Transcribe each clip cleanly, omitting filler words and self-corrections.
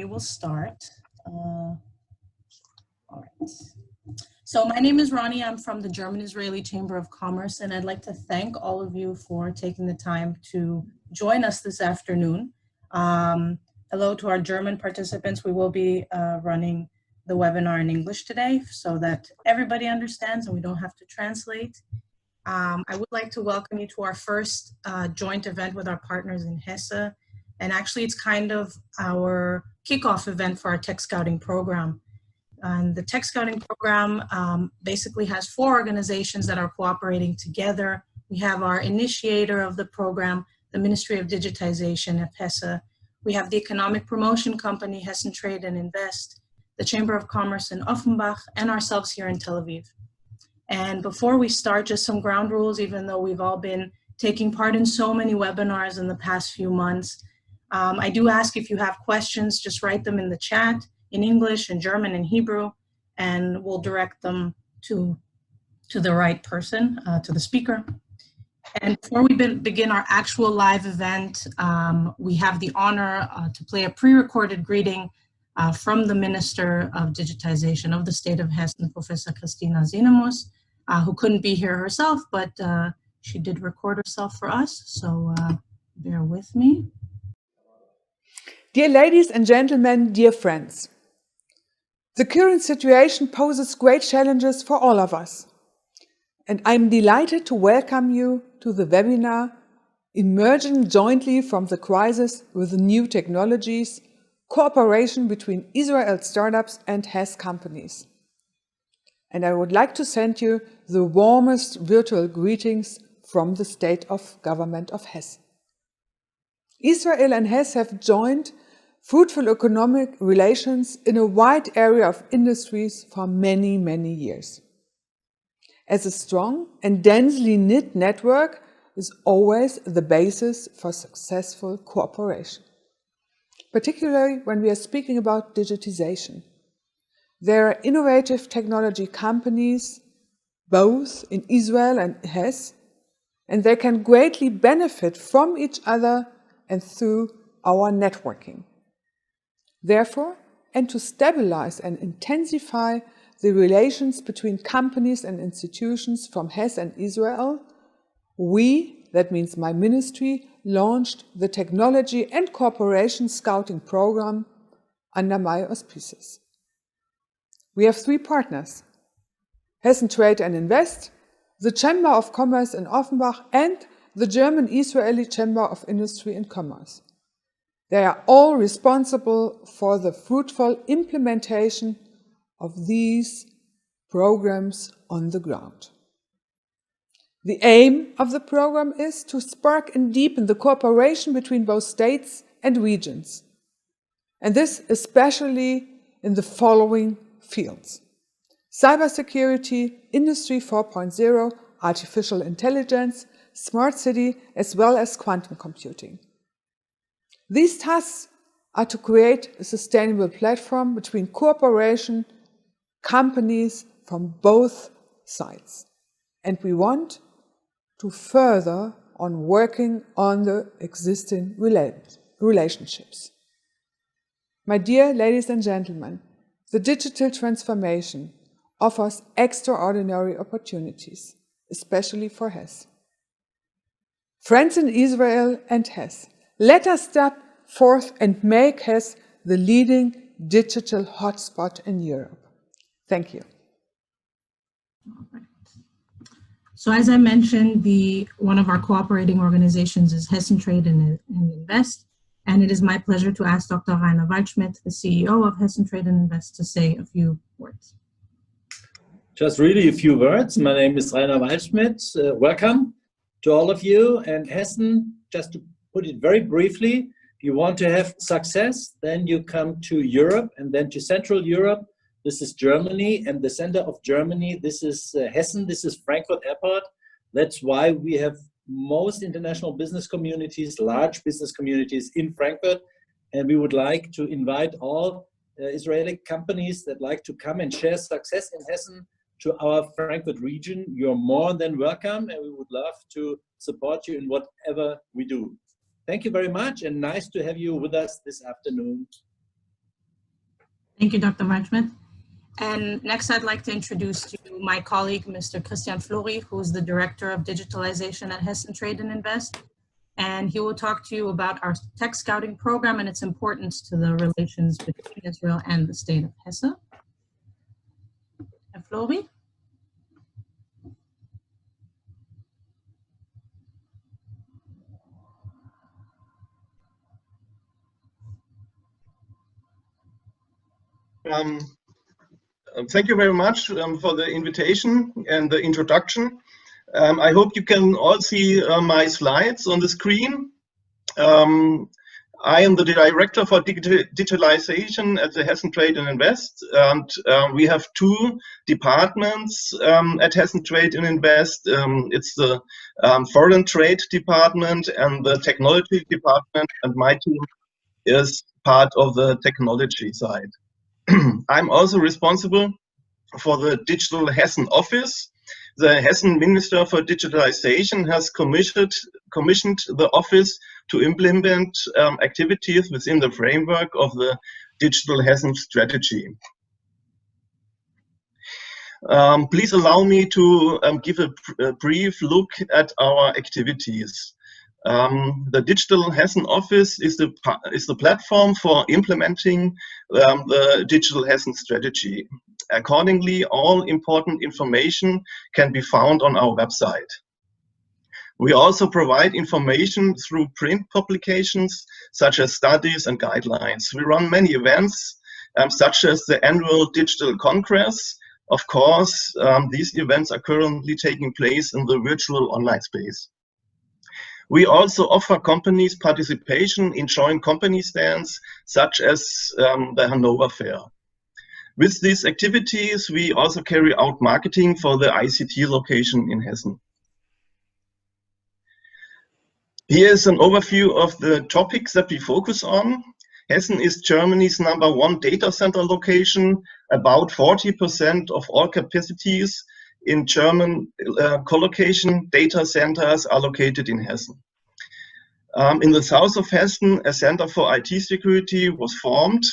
we will start. All right. So my name is Ronnie. I'm from the German-Israeli Chamber of Commerce, and I'd like to thank all of you for taking the time to join us this afternoon. Hello to our German participants. We will be running the webinar in English today so that everybody understands and we don't have to translate. I would like to welcome you to our first joint event with our partners in Hessen. And actually, it's kind of our kickoff event for our tech scouting program. And the tech scouting program basically has 4 organizations that are cooperating together. We have our initiator of the program, the Ministry of Digitization of Hessen. We have the economic promotion company, Hessen Trade and Invest, the Chamber of Commerce in Offenbach, and ourselves here in Tel Aviv. And before we start, just some ground rules, even though we've all been taking part in so many webinars in the past few months. I do ask if you have questions, just write them in the chat in English, in German, and Hebrew, and we'll direct them to the right person, to the speaker. And before we begin our actual live event, we have the honor to play a pre-recorded greeting from the Minister of Digitization of the State of Hessen, Professor Christina Sinemus, who couldn't be here herself, but she did record herself for us, so bear with me. Dear ladies and gentlemen, dear friends, the current situation poses great challenges for all of us. And I'm delighted to welcome you to the webinar, Emerging Jointly from the Crisis with New Technologies, Cooperation between Israel startups and Hess companies. And I would like to send you the warmest virtual greetings from the State of Government of Hess. Israel and Hess have joined fruitful economic relations in a wide area of industries for many, many years. As a strong and densely knit network is always the basis for successful cooperation, particularly when we are speaking about digitization. There are innovative technology companies, both in Israel and Hess, and they can greatly benefit from each other and through our networking. Therefore, and to stabilize and intensify the relations between companies and institutions from Hess and Israel, we, that means my ministry, launched the Technology and Cooperation Scouting Program under my auspices. We have 3 partners: Hessen Trade and Invest, the Chamber of Commerce in Offenbach, and the German-Israeli Chamber of Industry and Commerce. They are all responsible for the fruitful implementation of these programs on the ground. The aim of the program is to spark and deepen the cooperation between both states and regions, and this especially in the following fields: cybersecurity, Industry 4.0, artificial intelligence, smart city, as well as quantum computing. These tasks are to create a sustainable platform between cooperation, companies from both sides. And we want to further on working on the existing relationships. My dear ladies and gentlemen, the digital transformation offers extraordinary opportunities, especially for Hess. Friends in Israel and Hess, let us step forth and make Hess the leading digital hotspot in Europe. Thank you. So as I mentioned, one of our cooperating organizations is Hessen Trade and Invest, and it is my pleasure to ask Dr. Rainer Waldschmidt, the CEO of Hessen Trade and Invest, to say a few words. Just really a few words. My name is Rainer Waldschmidt. Welcome to all of you. And Hessen, just to put it very briefly, if you want to have success, then you come to Europe and then to Central Europe. This is Germany, and the center of Germany, this is Hessen, this is Frankfurt Airport. That's why we have most international business communities, large business communities in Frankfurt. And we would like to invite all Israeli companies that like to come and share success in Hessen to our Frankfurt region. You're more than welcome, and we would love to support you in whatever we do. Thank you very much, and nice to have you with us this afternoon. Thank you, Dr. Waldschmidt. And next, I'd like to introduce to you my colleague, Mr. Christian Flori, who's the Director of Digitalization at Hessen Trade and Invest. And he will talk to you about our tech scouting program and its importance to the relations between Israel and the state of Hessen. Flori? Thank you very much for the invitation and the introduction. I hope you can all see my slides on the screen. I am the Director for Digitalization at the Hessen Trade and Invest, and we have two departments at Hessen Trade and Invest. It's the Foreign Trade Department and the Technology Department, and my team is part of the technology side. I'm also responsible for the Digital Hessen office. The Hessen Minister for Digitalization has commissioned the office to implement activities within the framework of the Digital Hessen strategy. Please allow me to give a brief look at our activities. The Digital Hessen office is the platform for implementing the Digital Hessen strategy. Accordingly, all important information can be found on our website. We also provide information through print publications, such as studies and guidelines. We run many events, such as the annual Digital Congress. Of course, these events are currently taking place in the virtual online space. We also offer companies participation in joint company stands, such as the Hanover Fair. With these activities, we also carry out marketing for the ICT location in Hessen. Here is an overview of the topics that we focus on. Hessen is Germany's #1 data center location. About 40% of all capacities in German colocation data centers are located in Hessen. In the south of Hessen, a center for IT security was formed.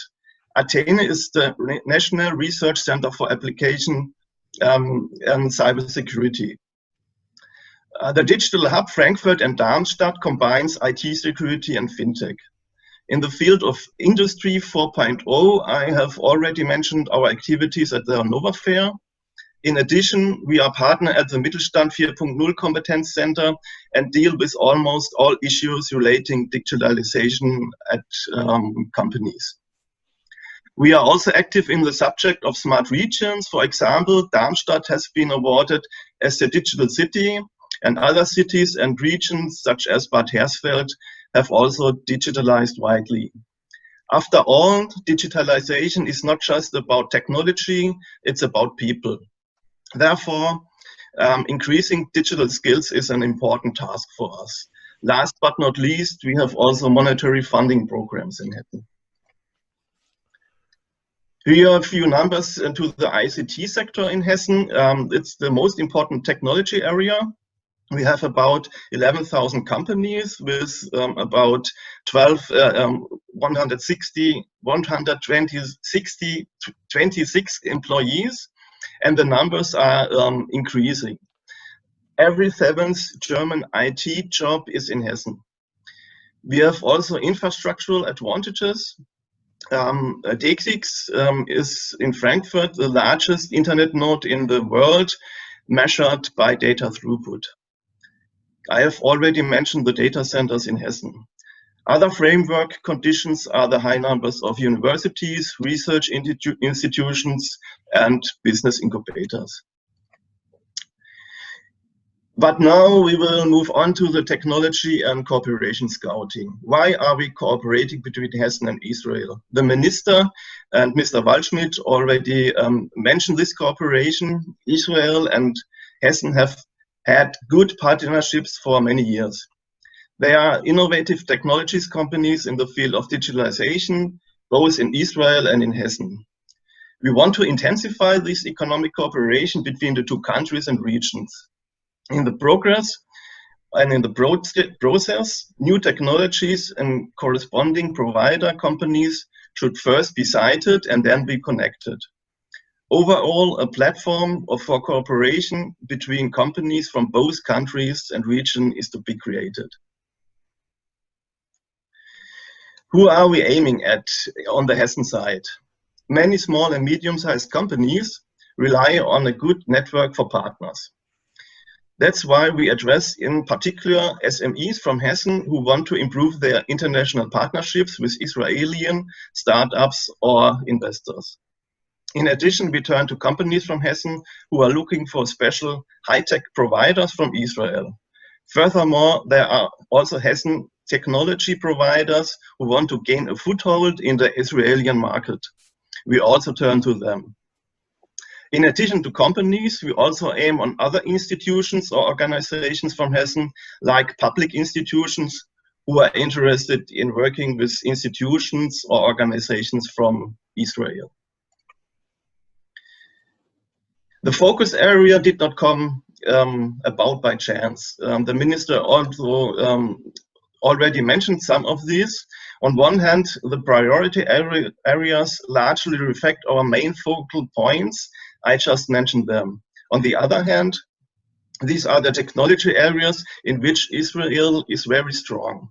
Athene is the National Research Center for Application and Cybersecurity. The Digital Hub Frankfurt and Darmstadt combines IT security and fintech. In the field of Industry 4.0, I have already mentioned our activities at the Hanover Fair. In addition, we are partner at the Mittelstand 4.0 Competence Center and deal with almost all issues relating digitalization at companies. We are also active in the subject of smart regions. For example, Darmstadt has been awarded as the digital city, and other cities and regions such as Bad Hersfeld have also digitalized widely. After all, digitalization is not just about technology, it's about people. Therefore, increasing digital skills is an important task for us. Last but not least, we have also monetary funding programs in Hessen. Here are a few numbers to the ICT sector in Hessen. It's the most important technology area. We have about 11,000 companies with about 126 employees, and the numbers are increasing. Every 7th German IT job is in Hessen. We have also infrastructural advantages. DEXIX is in Frankfurt the largest internet node in the world, measured by data throughput. I have already mentioned the data centers in Hessen. Other framework conditions are the high numbers of universities, research institutions, and business incubators. But now we will move on to the technology and cooperation scouting. Why are we cooperating between Hessen and Israel? The minister and Mr. Waldschmidt already mentioned this cooperation. Israel and Hessen have had good partnerships for many years. They are innovative technologies companies in the field of digitalization, both in Israel and in Hessen. We want to intensify this economic cooperation between the two countries and regions. In the progress and in the process, new technologies and corresponding provider companies should first be cited and then be connected. Overall, a platform for cooperation between companies from both countries and region is to be created. Who are we aiming at on the Hessen side? Many small and medium-sized companies rely on a good network for partners. That's why we address in particular SMEs from Hessen who want to improve their international partnerships with Israeli startups or investors. In addition, we turn to companies from Hessen who are looking for special high-tech providers from Israel. Furthermore, there are also Hessen technology providers who want to gain a foothold in the Israeli market. We also turn to them. In addition to companies, we also aim on other institutions or organizations from Hessen, like public institutions who are interested in working with institutions or organizations from Israel. The focus area did not come about by chance. The minister also already mentioned some of these. On one hand, the priority areas largely reflect our main focal points. I just mentioned them. On the other hand, these are the technology areas in which Israel is very strong.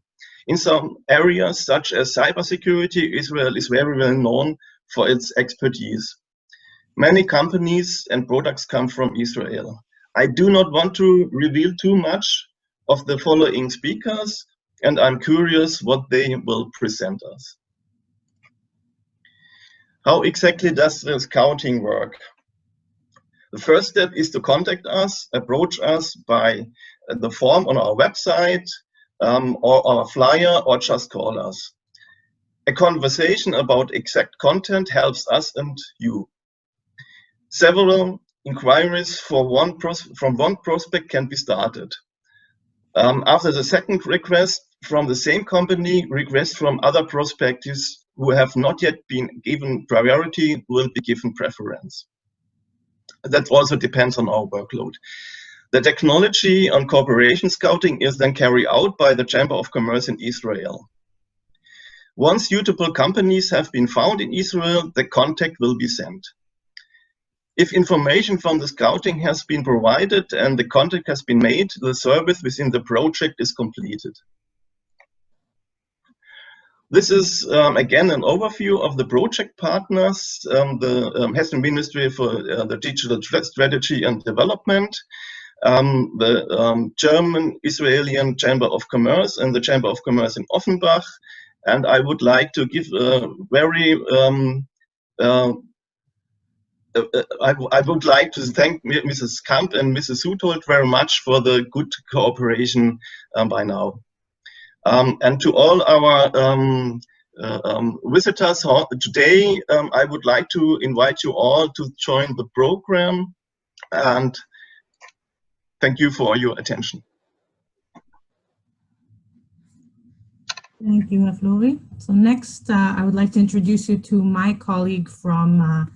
In some areas, such as cybersecurity, Israel is very well known for its expertise. Many companies and products come from Israel. I do not want to reveal too much of the following speakers, and I'm curious what they will present us. How exactly does the scouting work? The first step is to contact us, approach us by the form on our website or our flyer, or just call us. A conversation about exact content helps us and you. Several inquiries from one prospect can be started. After the second request from the same company, requests from other prospects who have not yet been given priority will be given preference. That also depends on our workload. The technology on cooperation scouting is then carried out by the Chamber of Commerce in Israel. Once suitable companies have been found in Israel, the contact will be sent. If information from the scouting has been provided and the contact has been made, the service within the project is completed. This is again an overview of the project partners, the Hessen Ministry for the Digital Strategy and Development, the German Israeli Chamber of Commerce and the Chamber of Commerce in Offenbach. And I would like to give a very I would like to thank Mrs. Kamp and Mrs. Suthold very much for the good cooperation by now. And to all our visitors today, I would like to invite you all to join the program, and thank you for your attention. Thank you, Flori. So next, I would like to introduce you to my colleague from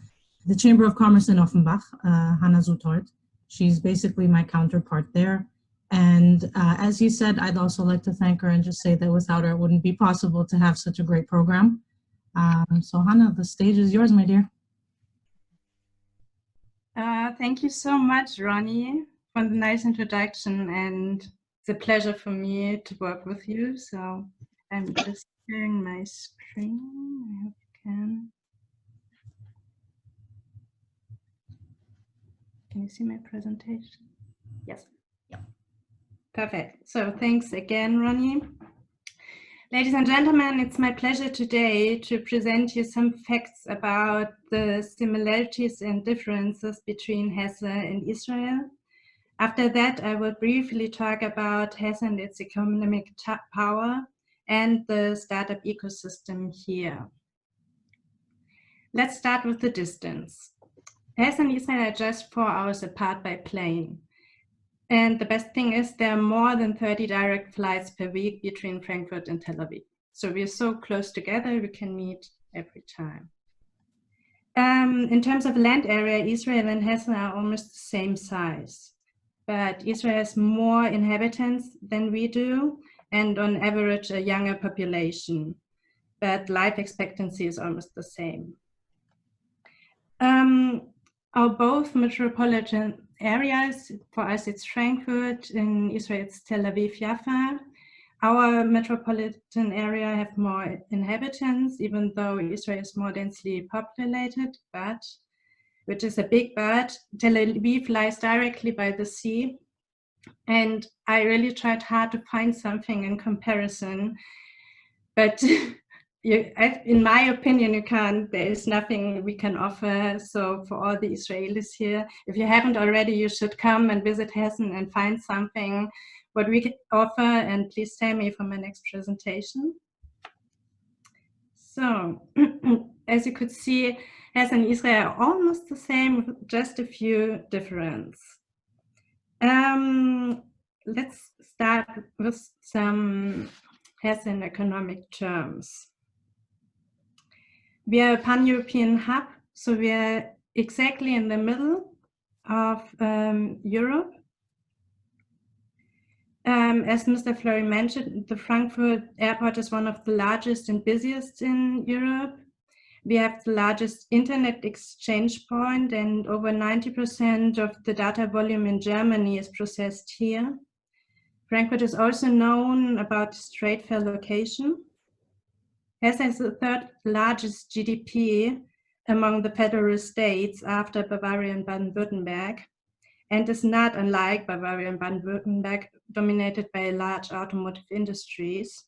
the Chamber of Commerce in Offenbach, Hannah Suthold. She's basically my counterpart there. And as you said, I'd also like to thank her and just say that without her, it wouldn't be possible to have such a great program. So Hannah, the stage is yours, my dear. Thank you so much, Ronnie, for the nice introduction, and it's a pleasure for me to work with you. So I'm just sharing my screen. I hope you can. Can you see my presentation? Yes. Yeah. Perfect. So thanks again, Ronnie. Ladies and gentlemen, it's my pleasure today to present you some facts about the similarities and differences between Hessen and Israel. After that, I will briefly talk about Hessen and its economic power and the startup ecosystem here. Let's start with the distance. Hessen and Israel are just 4 hours apart by plane. And the best thing is there are more than 30 direct flights per week between Frankfurt and Tel Aviv. So we're so close together, we can meet every time. In terms of land area, Israel and Hessen are almost the same size. But Israel has more inhabitants than we do, and on average a younger population. but life expectancy is almost the same. Our both metropolitan areas, for us it's Frankfurt, in Israel it's Tel Aviv, Jaffa. Our metropolitan area have more inhabitants, even though Israel is more densely populated, which is a big but. Tel Aviv lies directly by the sea, and I really tried hard to find something in comparison, but in my opinion, you can't. There is nothing we can offer. So for all the Israelis here, if you haven't already, you should come and visit Hessen and find something what we can offer, and please tell me for my next presentation. So as you could see, Hessen and Israel are almost the same, with just a few differences. Let's start with some Hessen economic terms. We are a pan-European hub, so we are exactly in the middle of Europe. As Mr. Fleury mentioned, the Frankfurt airport is one of the largest and busiest in Europe. We have the largest internet exchange point, and over 90% of the data volume in Germany is processed here. Frankfurt is also known about its trade fair location. Hessen is the third largest GDP among the federal states after Bavaria and Baden-Württemberg, and is not unlike Bavaria and Baden-Württemberg, dominated by large automotive industries.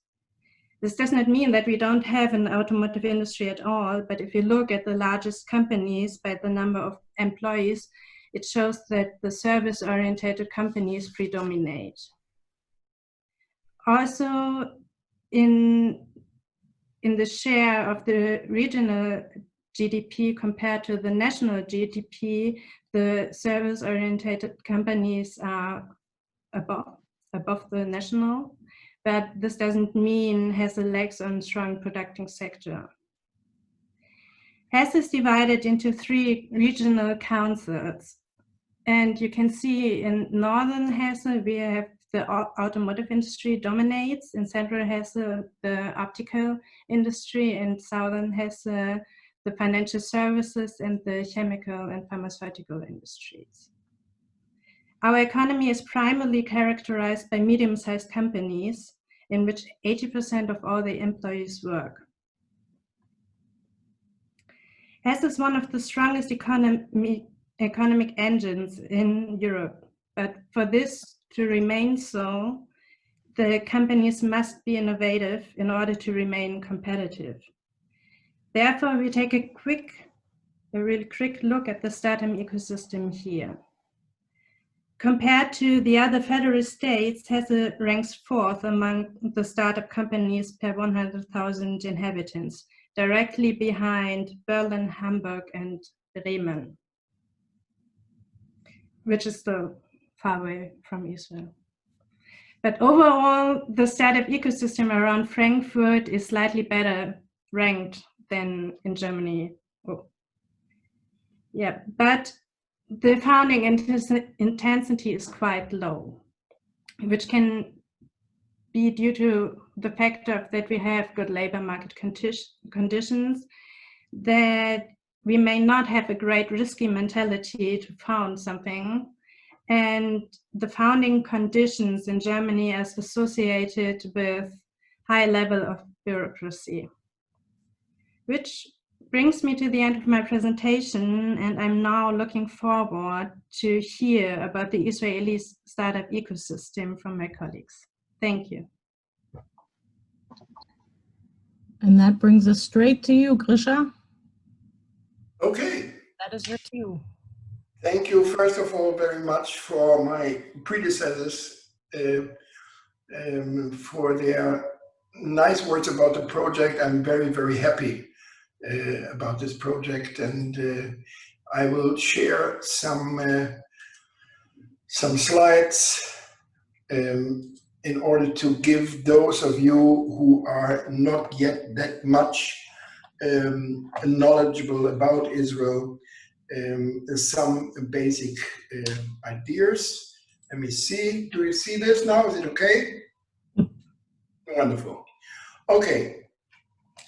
This does not mean that we don't have an automotive industry at all, but if you look at the largest companies by the number of employees, it shows that the service-oriented companies predominate. Also, in the share of the regional GDP compared to the national GDP, the service-oriented companies are above the national, but this doesn't mean Hesse lacks on strong productive sector. Hesse is divided into 3 regional councils, and you can see in northern Hesse we have the automotive industry dominates, in central Hesse the optical industry, and southern Hesse the financial services and the chemical and pharmaceutical industries. Our economy is primarily characterized by medium-sized companies in which 80% of all the employees work. Hesse is one of the strongest economic engines in Europe, but for this to remain so, the companies must be innovative in order to remain competitive. Therefore, we take a really quick look at the startup ecosystem here. Compared to the other federal states, Hesse ranks 4th among the startup companies per 100,000 inhabitants, directly behind Berlin, Hamburg, and Bremen, which is still far away from Israel. But overall, the startup ecosystem around Frankfurt is slightly better ranked than in Germany. But the founding intensity is quite low, which can be due to the fact that we have good labor market conditions, that we may not have a great risky mentality to found something, and the founding conditions in Germany are associated with high level of bureaucracy. Which brings me to the end of my presentation, and I'm now looking forward to hear about the Israeli startup ecosystem from my colleagues. Thank you. And that brings us straight to you, Grisha. Okay. That is your cue. Thank you, first of all, very much for my predecessors for their nice words about the project. I'm very, very happy about this project, and I will share some slides in order to give those of you who are not yet that much knowledgeable about Israel some basic ideas. Let me see. Do you see this now? Is it okay? Wonderful. Okay.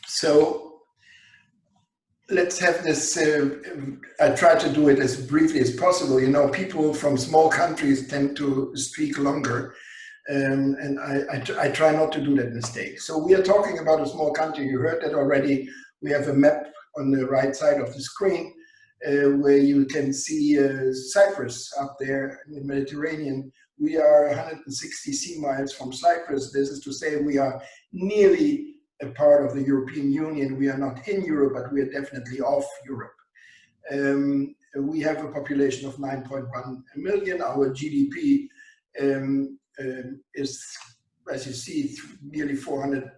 So let's have this, I try to do it as briefly as possible. You know, people from small countries tend to speak longer, and I try not to do that mistake. So we are talking about a small country, you heard that already. We have a map on the right side of the screen where you can see Cyprus up there in the Mediterranean. We are 160 sea miles from Cyprus. This is to say we are nearly a part of the European Union. We are not in Europe, but we are definitely off Europe. We have a population of 9.1 million. Our GDP is, as you see, nearly 400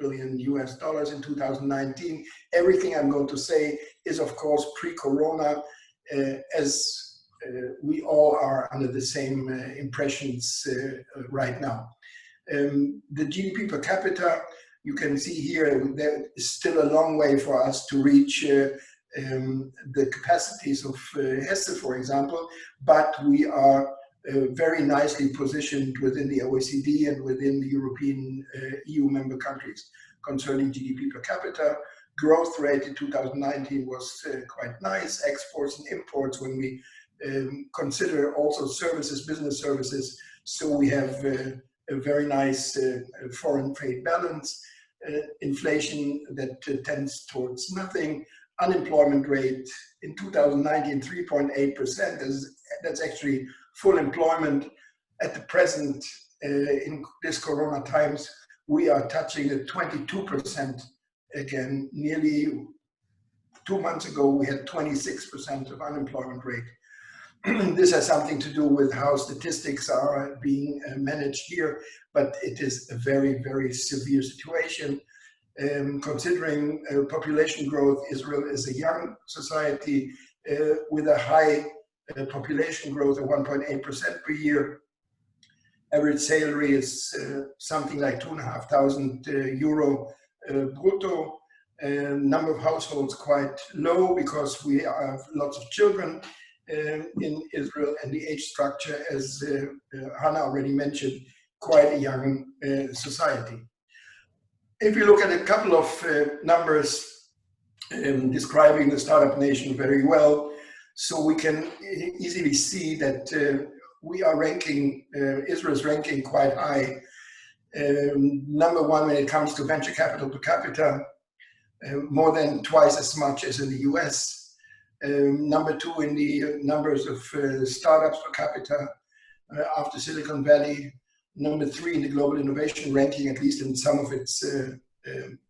billion US dollars in 2019. Everything I'm going to say is, of course, pre-corona, as we all are under the same impressions right now. The GDP per capita, you can see here, there is still a long way for us to reach the capacities of Hessen, for example, but we are very nicely positioned within the OECD and within the European EU member countries concerning GDP per capita. Growth rate in 2019 was quite nice. Exports and imports, when we consider also services, business services, so we have a very nice foreign trade balance, inflation that tends towards nothing, unemployment rate in 2019 3.8%. That's actually full employment. At the present, in this corona times, we are touching the 22% again. Nearly 2 months ago, we had 26% of unemployment rate. This has something to do with how statistics are being managed here, but it is a very, very severe situation. Considering population growth, Israel is a young society with a high population growth of 1.8% per year. Average salary is something like 2,500 euro brutto. Number of households quite low because we have lots of children in Israel, and the age structure, as Hannah already mentioned, quite a young society. If you look at a couple of numbers describing the startup nation very well, so we can easily see that we are ranking, Israel's ranking quite high. Number one when it comes to venture capital per capita, more than twice as much as in the US. Number two in the numbers of startups per capita after Silicon Valley. Number three in the global innovation ranking, at least in some of its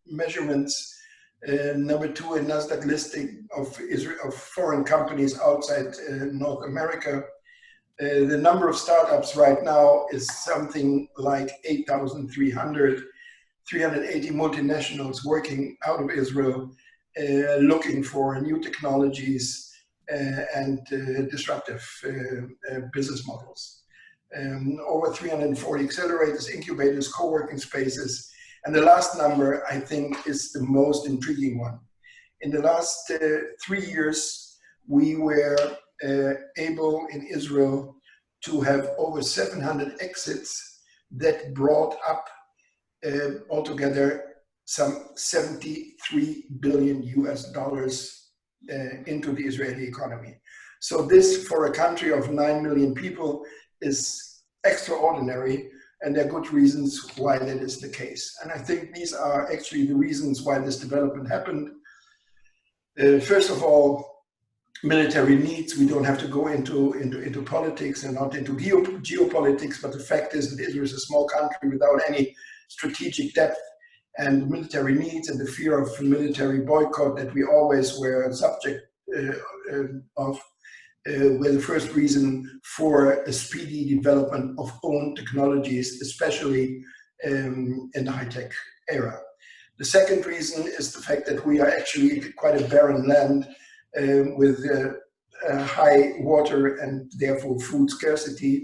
measurements. Number two in NASDAQ listing of foreign companies outside North America. The number of startups right now is something like 8,300, 380 multinationals working out of Israel, looking for new technologies and disruptive business models. Over 340 accelerators, incubators, co-working spaces. And the last number, I think, is the most intriguing one. In the last 3 years, we were able in Israel to have over 700 exits that brought up altogether some 73 billion US dollars into the Israeli economy. So this, for a country of 9 million people, is extraordinary, and there are good reasons why that is the case. And I think these are actually the reasons why this development happened. First of all, military needs. We don't have to go into politics and not into geopolitics, but the fact is that Israel is a small country without any strategic depth, and military needs and the fear of military boycott that we always were subject of were the first reason for a speedy development of own technologies, especially in the high-tech era. The second reason is the fact that we are actually quite a barren land with high water and therefore food scarcity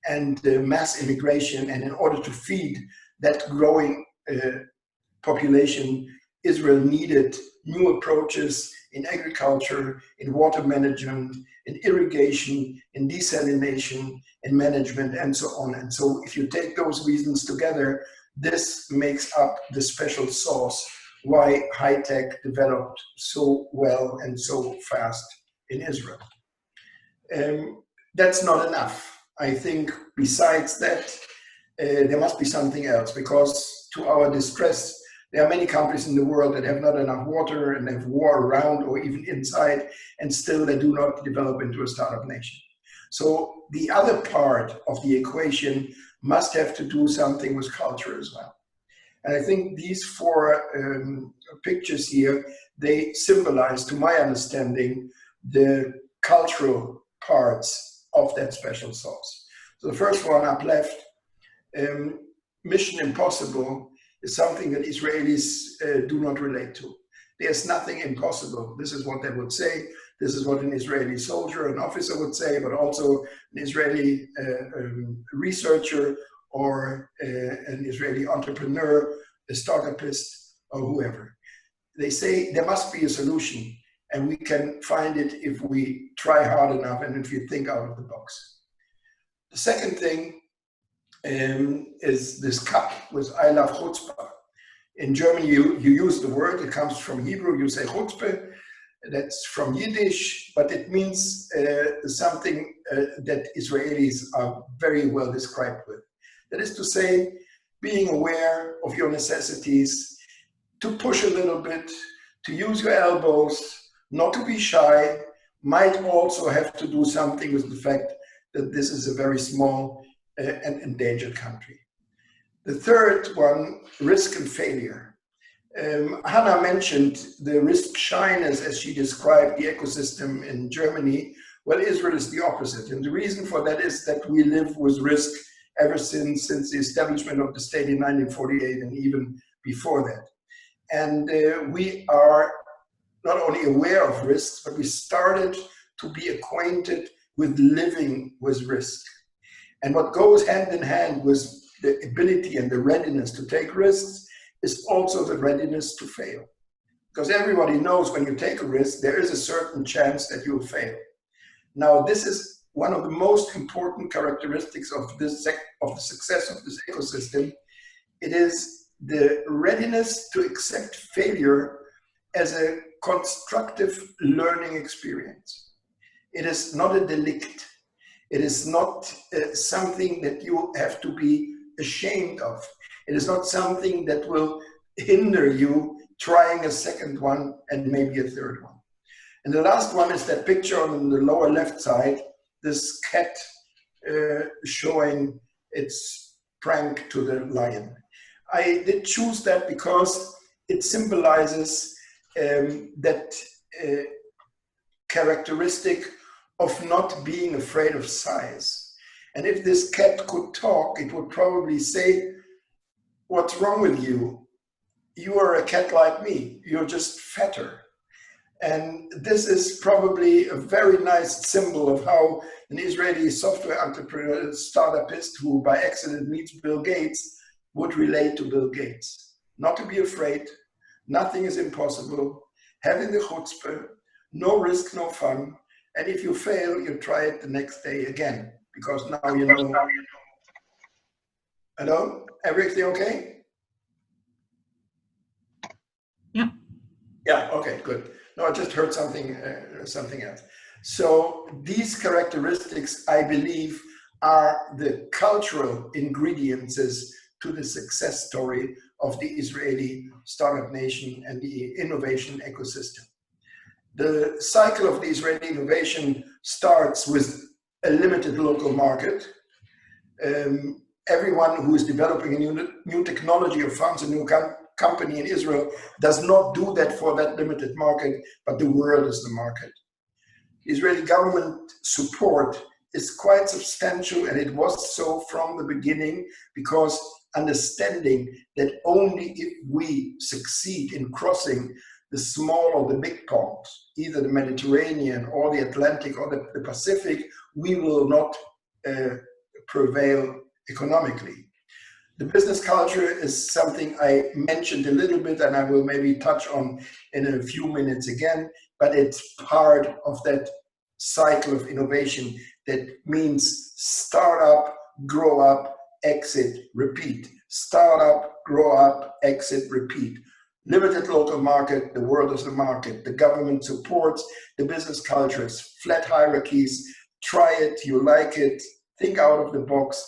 and mass immigration. And in order to feed that growing population, Israel needed new approaches in agriculture, in water management, in irrigation, in desalination, in management, and so on. And so if you take those reasons together, this makes up the special sauce why high tech developed so well and so fast in Israel. That's not enough. I think besides that, there must be something else, because to our distress, there are many countries in the world that have not enough water and have war around or even inside, and still they do not develop into a startup nation. So the other part of the equation must have to do something with culture as well. And I think these four pictures here, they symbolize, to my understanding, the cultural parts of that special sauce. So the first one up left, Mission Impossible, is something that Israelis do not relate to. There's nothing impossible. This is what they would say. This is what an Israeli soldier, an officer would say, but also an Israeli researcher or an Israeli entrepreneur, a startupist, or whoever. They say there must be a solution, and we can find it if we try hard enough and if we think out of the box. The second thing is this cup with I love chutzpah. In German, you use the word, it comes from Hebrew, you say chutzpah, that's from Yiddish, but it means something that Israelis are very well described with. That is to say, being aware of your necessities, to push a little bit, to use your elbows, not to be shy, might also have to do something with the fact that this is a very small and endangered country. The third one, risk and failure. Hannah mentioned the risk shyness as she described the ecosystem in Germany. Well, Israel is the opposite. And the reason for that is that we live with risk ever since the establishment of the state in 1948 and even before that. And we are not only aware of risks, but we started to be acquainted with living with risk. And what goes hand in hand with the ability and the readiness to take risks is also the readiness to fail. Because everybody knows when you take a risk, there is a certain chance that you'll fail. Now, this is one of the most important characteristics of the success of this ecosystem. It is the readiness to accept failure as a constructive learning experience. It is not a delict. It is not something that you have to be ashamed of. It is not something that will hinder you trying a second one and maybe a third one. And the last one is that picture on the lower left side, this cat showing its prank to the lion. I did choose that because it symbolizes that characteristic of not being afraid of size. And if this cat could talk, it would probably say, "What's wrong with you? You are a cat like me. You're just fatter." And this is probably a very nice symbol of how an Israeli software entrepreneur, startupist who by accident meets Bill Gates would relate to Bill Gates. Not to be afraid, nothing is impossible, having the chutzpah, no risk, no fun, and if you fail, you try it the next day again, because now you know. Hello? Everything okay? Yeah. Yeah, okay, good. No, I just heard something else. So these characteristics, I believe, are the cultural ingredients to the success story of the Israeli startup nation and the innovation ecosystem. The cycle of the Israeli innovation starts with a limited local market. Everyone who is developing a new technology or founds a new company in Israel does not do that for that limited market, but the world is the market. Israeli government support is quite substantial, and it was so from the beginning, because understanding that only if we succeed in crossing the small or the big ponds, either the Mediterranean or the Atlantic or the Pacific, we will not prevail economically. The business culture is something I mentioned a little bit, and I will maybe touch on in a few minutes again, but it's part of that cycle of innovation that means start up, grow up, exit, repeat. Start up, grow up, exit, repeat. Limited local market, the world is the market. The government supports the business cultures, flat hierarchies. Try it, you like it, think out of the box,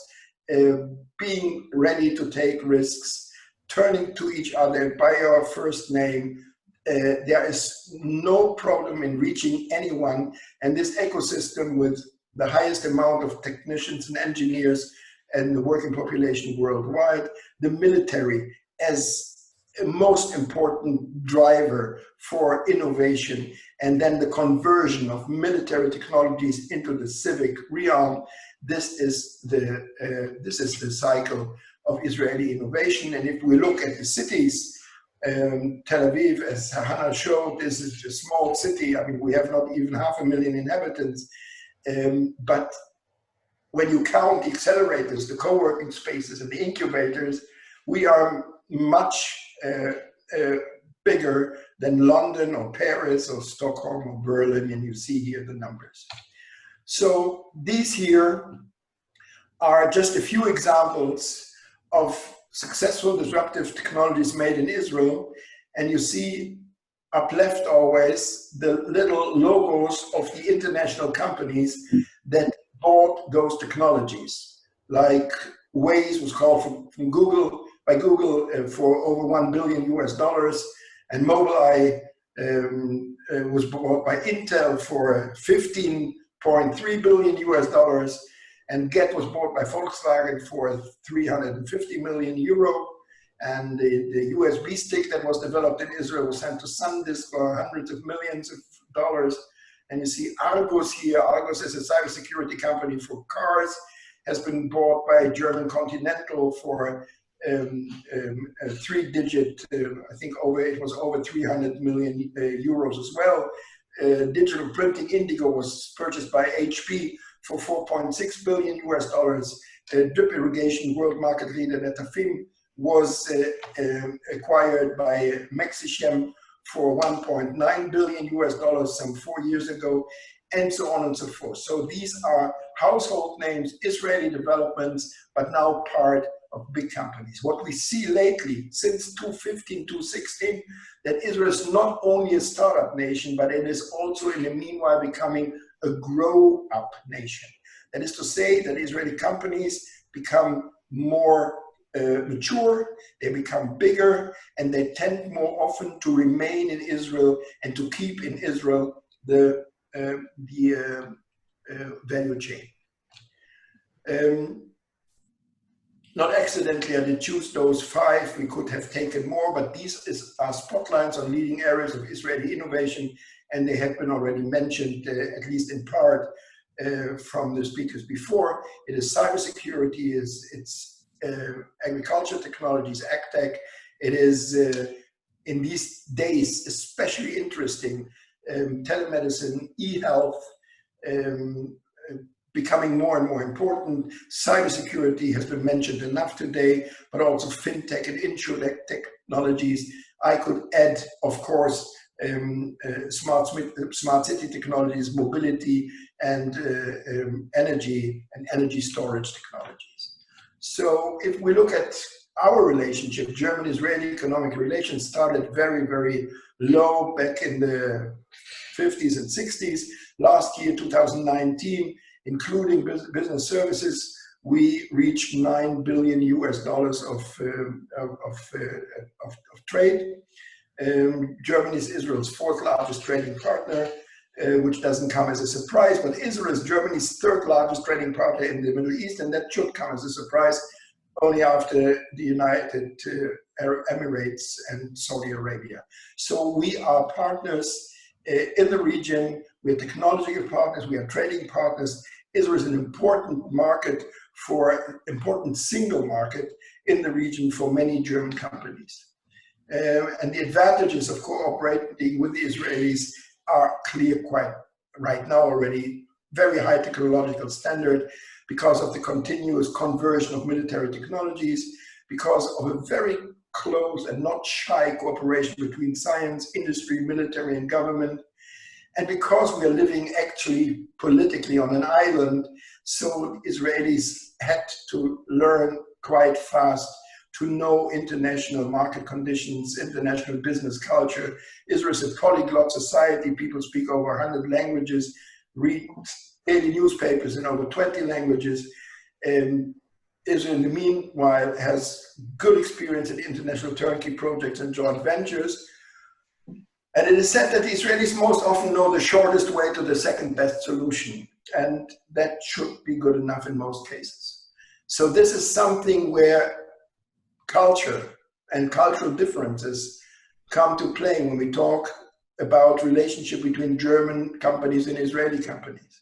being ready to take risks, turning to each other by your first name. There is no problem in reaching anyone, and this ecosystem with the highest amount of technicians and engineers and the working population worldwide, the military as a most important driver for innovation, and then the conversion of military technologies into the civic realm. This is the cycle of Israeli innovation. And if we look at the cities, Tel Aviv, as Hannah showed, this is a small city. I mean, we have not even 500,000 inhabitants. But when you count the accelerators, the co-working spaces, and the incubators, we are much bigger than London or Paris or Stockholm or Berlin, and you see here the numbers. So these here are just a few examples of successful disruptive technologies made in Israel, and you see up left always the little logos of the international companies that bought those technologies. Like Waze was called from Google, by Google for over $1 billion, and Mobileye was bought by Intel for $15.3 billion, and Get was bought by Volkswagen for 350 million euro, and the USB stick that was developed in Israel was sent to SanDisk for hundreds of millions of dollars. And you see Argus here. Argus is a cybersecurity company for cars, has been bought by German Continental for a three-digit, I think it was over 300 million euros as well. Digital printing Indigo was purchased by HP for $4.6 billion. Drip irrigation world market leader Netafim was acquired by Mexichem for $1.9 billion some 4 years ago, and so on and so forth. So these are household names, Israeli developments, but now part of big companies. What we see lately, since 2015, 2016, that Israel is not only a startup nation, but it is also in the meanwhile becoming a grow-up nation. That is to say that Israeli companies become more mature, they become bigger, and they tend more often to remain in Israel and to keep in Israel the value chain. Not accidentally, I did choose those 5. We could have taken more, but these are spotlights on leading areas of Israeli innovation, and they have been already mentioned, at least in part, from the speakers before. It is cybersecurity, it's agriculture technologies, AgTech. It is, in these days, especially interesting, telemedicine, e-health, becoming more and more important. Cybersecurity has been mentioned enough today, but also fintech and insurtech technologies. I could add, of course, smart city technologies, mobility, and energy storage technologies. So if we look at our relationship, German-Israeli economic relations started very, very low back in the 50s and 60s. Last year, 2019, including business services, we reached $9 billion of trade. Germany is Israel's 4th largest trading partner, which doesn't come as a surprise, but Israel is Germany's 3rd largest trading partner in the Middle East, and that should come as a surprise only after the United Arab Emirates and Saudi Arabia. So we are partners in the region, we are technological partners, we are trading partners. Israel is an important market important single market in the region for many German companies. And the advantages of cooperating with the Israelis are clear quite right now already. Very high technological standard because of the continuous conversion of military technologies, because of a very close and not shy cooperation between science, industry, military, and government. And because we are living actually politically on an island, so Israelis had to learn quite fast to know international market conditions, international business culture. Israel is a polyglot society. People speak over 100 languages, read daily newspapers in over 20 languages. Israel, in the meanwhile, has good experience in international turnkey projects and joint ventures. And it is said that the Israelis most often know the shortest way to the second best solution. And that should be good enough in most cases. So this is something where culture and cultural differences come to play when we talk about relationship between German companies and Israeli companies.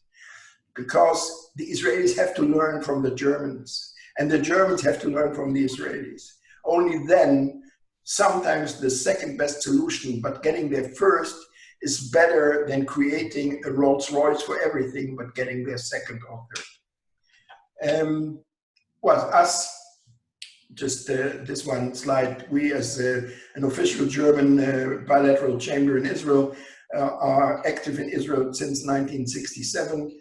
Because the Israelis have to learn from the Germans, and the Germans have to learn from the Israelis. Only then, sometimes the second best solution, but getting there first, is better than creating a Rolls-Royce for everything, but getting there second or third. Well, us, just this one slide, we as an official German bilateral chamber in Israel are active in Israel since 1967.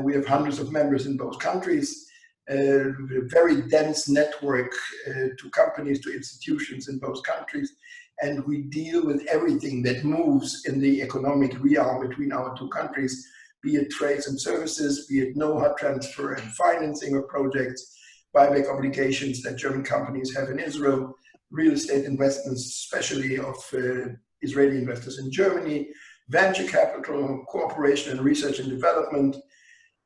We have hundreds of members in both countries. A very dense network to companies, to institutions in both countries, and we deal with everything that moves in the economic realm between our two countries, be it trades and services, be it know-how transfer and financing of projects, buyback obligations that German companies have in Israel, real estate investments, especially of Israeli investors in Germany, venture capital, cooperation and research and development,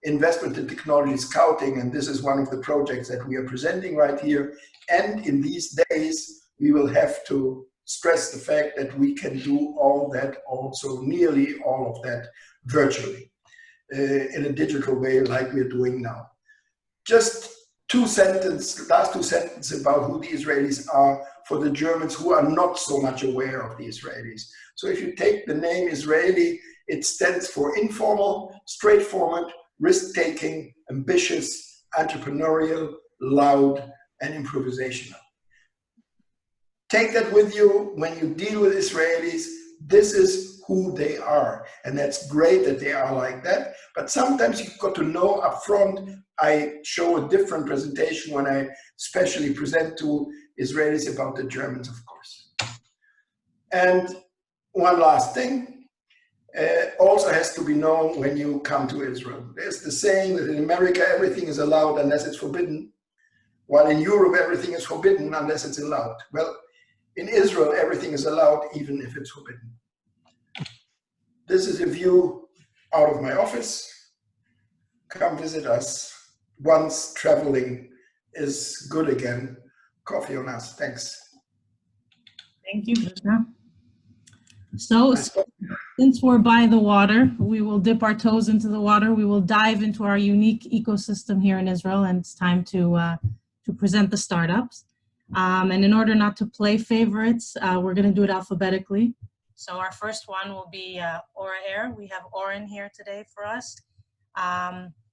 investment in technology scouting, and this is one of the projects that we are presenting right here. And in these days, we will have to stress the fact that we can do all that, also nearly all of that, virtually, in a digital way like we're doing now. Just last two sentences about who the Israelis are for the Germans who are not so much aware of the Israelis. So if you take the name Israeli, it stands for informal, straightforward, risk-taking, ambitious, entrepreneurial, loud, and improvisational. Take that with you when you deal with Israelis. This is who they are. And that's great that they are like that. But sometimes you've got to know up front. I show a different presentation when I specially present to Israelis about the Germans, of course. And one last thing. Also has to be known when you come to Israel. There's the saying that in America everything is allowed unless it's forbidden, while in Europe everything is forbidden unless it's allowed. Well, in Israel everything is allowed even if it's forbidden. This is a view out of my office. Come visit us once traveling is good again. Coffee on us. Thanks. Thank you, Krishna. So since we're by the water, we will dip our toes into the water. We will dive into our unique ecosystem here in Israel, and it's time to present the startups. And in order not to play favorites, we're going to do it alphabetically. So our first one will be Aura Air. We have Oren here today for us.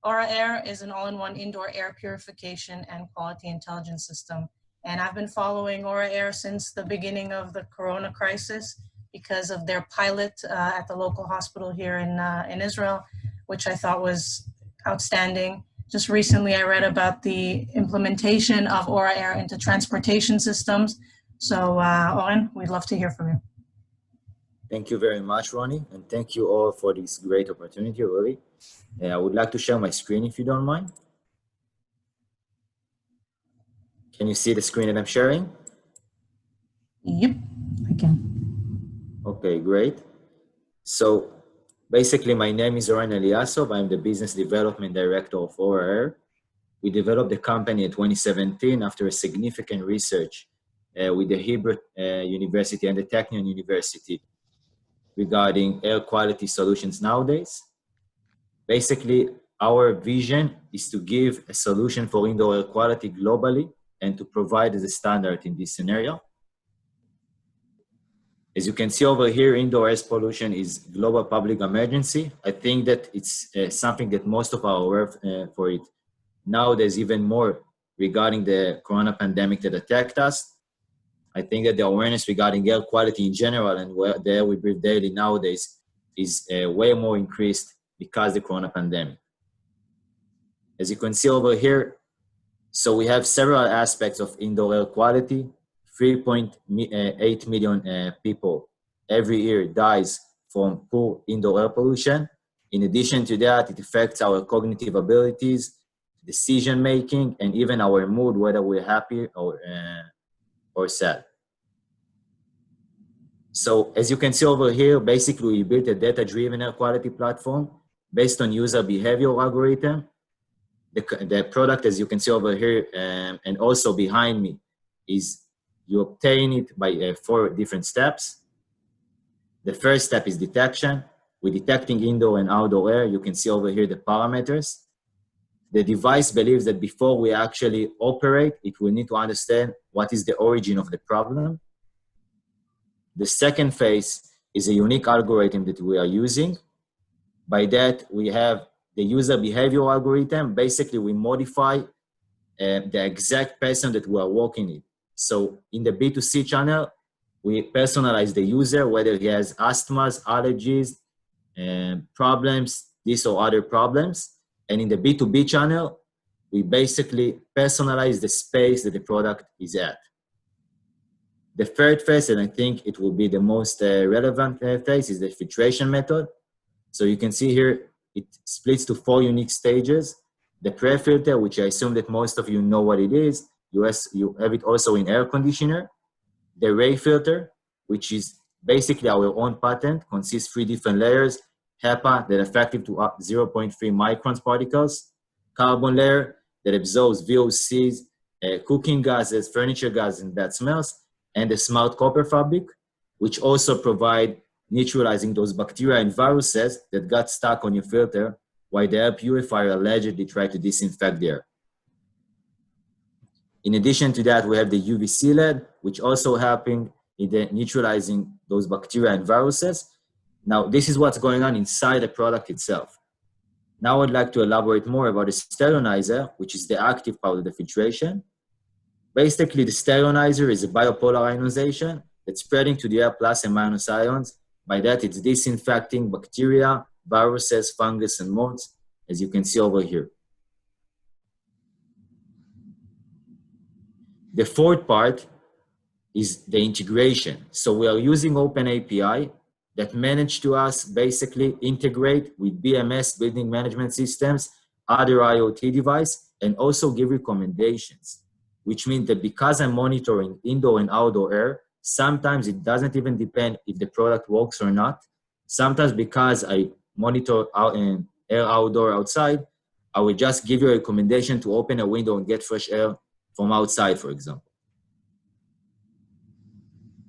Aura Air is an all-in-one indoor air purification and quality intelligence system. And I've been following Aura Air since the beginning of the Corona crisis, because of their pilot at the local hospital here in Israel, which I thought was outstanding. Just recently I read about the implementation of Aura Air into transportation systems. So Oren, we'd love to hear from you. Thank you very much, Ronnie, and thank you all for this great opportunity, really. I would like to share my screen if you don't mind. Can you see the screen that I'm sharing? Yep, I can. Okay, great. So basically, my name is Oren Eliasov. I'm the Business Development Director of Aura Air. We developed the company in 2017 after a significant research with the Hebrew University and the Technion University regarding air quality solutions nowadays. Basically, our vision is to give a solution for indoor air quality globally and to provide as a standard in this scenario. As you can see over here, indoor air pollution is global public emergency. I think that it's something that most of our aware for it. Now there's even more regarding the corona pandemic that attacked us. I think that the awareness regarding air quality in general and the air we breathe daily nowadays is way more increased because of the corona pandemic. As you can see over here, So we have several aspects of indoor air quality. 3.8 million people every year dies from poor indoor air pollution. In addition to that, it affects our cognitive abilities, decision making, and even our mood, whether we're happy or sad. So as you can see over here, basically we built a data-driven air quality platform based on user behavior algorithm. The product, as you can see over here, and also behind me, is you obtain it by 4 different steps. The first step is detection. We're detecting indoor and outdoor air. You can see over here the parameters. The device believes that before we actually operate, it will need to understand what is the origin of the problem. The second phase is a unique algorithm that we are using. By that, we have the user behavior algorithm. Basically, we modify the exact person that we are working with. So in the B2C channel, we personalize the user, whether he has asthmas, allergies, problems, this or other problems. And in the B2B channel, we basically personalize the space that the product is at. The third phase, and I think it will be the most relevant phase, is the filtration method. So you can see here, it splits to 4 unique stages. The pre-filter, which I assume that most of you know what it is. You have it also in air conditioner. The ray filter, which is basically our own patent, consists 3 different layers. HEPA, that effective to up 0.3 microns particles. Carbon layer, that absorbs VOCs, cooking gases, furniture gases, and bad smells. And the smart copper fabric, which also provide neutralizing those bacteria and viruses that got stuck on your filter while the air purifier allegedly tried to disinfect the air. In addition to that, we have the UVC LED, which also helping in the neutralizing those bacteria and viruses. Now, this is what's going on inside the product itself. Now I'd like to elaborate more about the sterilizer, which is the active part of the filtration. Basically, the sterilizer is a bipolar ionization that's spreading to the air plus and minus ions. By that, it's disinfecting bacteria, viruses, fungus, and molds, as you can see over here. The fourth part is the integration. So we are using OpenAPI that managed to us basically integrate with BMS, building management systems, other IoT device, and also give recommendations, which means that because I'm monitoring indoor and outdoor air, sometimes it doesn't even depend if the product works or not. Sometimes because I monitor air outdoor outside, I will just give you a recommendation to open a window and get fresh air from outside, for example.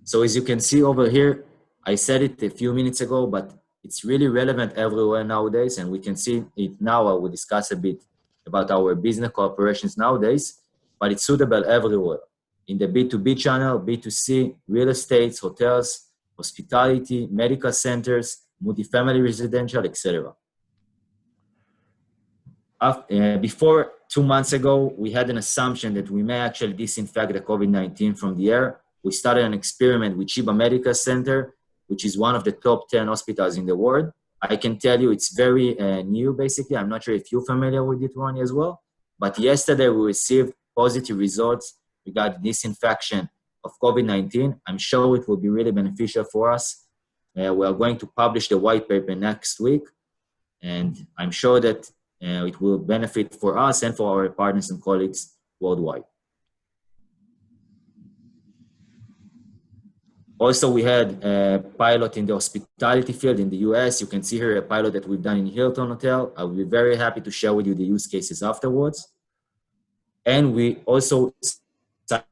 So as you can see over here, I said it a few minutes ago, but it's really relevant everywhere nowadays, and we can see it now. I will discuss a bit about our business cooperations nowadays, but it's suitable everywhere. In the B2B channel, B2C, real estate, hotels, hospitality, medical centers, multifamily residential, etc. Before 2 months ago, we had an assumption that we may actually disinfect the COVID-19 from the air. We started an experiment with Chiba Medical Center, which is one of the top 10 hospitals in the world. I can tell you it's very new, basically. I'm not sure if you're familiar with it, Ronnie, as well. But yesterday, we received positive results regarding disinfection of COVID-19. I'm sure it will be really beneficial for us. We are going to publish the white paper next week. And I'm sure that it will benefit for us and for our partners and colleagues worldwide. Also, we had a pilot in the hospitality field in the US. You can see here a pilot that we've done in Hilton Hotel. I'll be very happy to share with you the use cases afterwards. And we also signed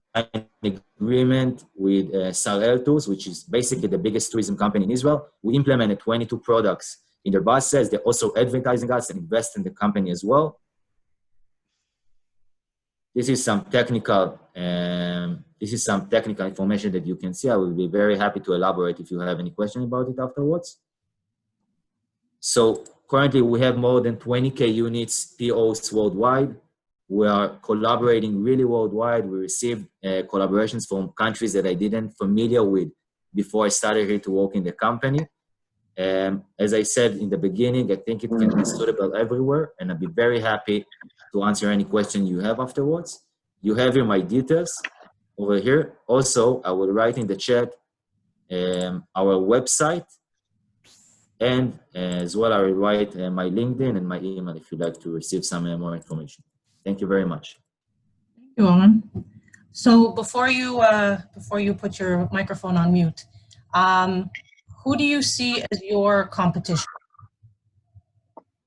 an agreement with Sarel Tours, which is basically the biggest tourism company in Israel. We implemented 22 products in their buses. They're also advertising us and invest in the company as well. This is some technical information that you can see. I will be very happy to elaborate if you have any question about it afterwards. So currently we have more than 20K units POs worldwide. We are collaborating really worldwide. We received collaborations from countries that I didn't familiar with before I started here to work in the company. As I said in the beginning, I think it can be suitable everywhere, and I'll be very happy to answer any question you have afterwards. You have here my details over here. Also, I will write in the chat our website, and as well I will write my LinkedIn and my email if you'd like to receive some more information. Thank you very much. Thank you, Oren. So before you put your microphone on mute, who do you see as your competition?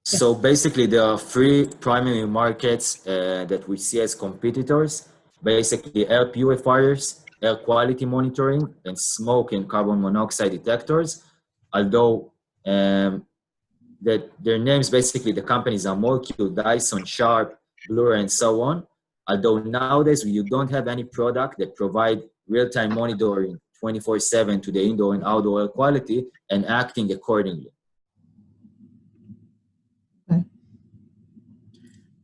So basically, there are three primary markets that we see as competitors. Basically, air purifiers, air quality monitoring, and smoke and carbon monoxide detectors. Although that their names, basically, the companies are Molecule, Dyson, Sharp, Blur, and so on. Although nowadays you don't have any product that provide real-time monitoring 24/7 to the indoor and outdoor air quality and acting accordingly. Okay.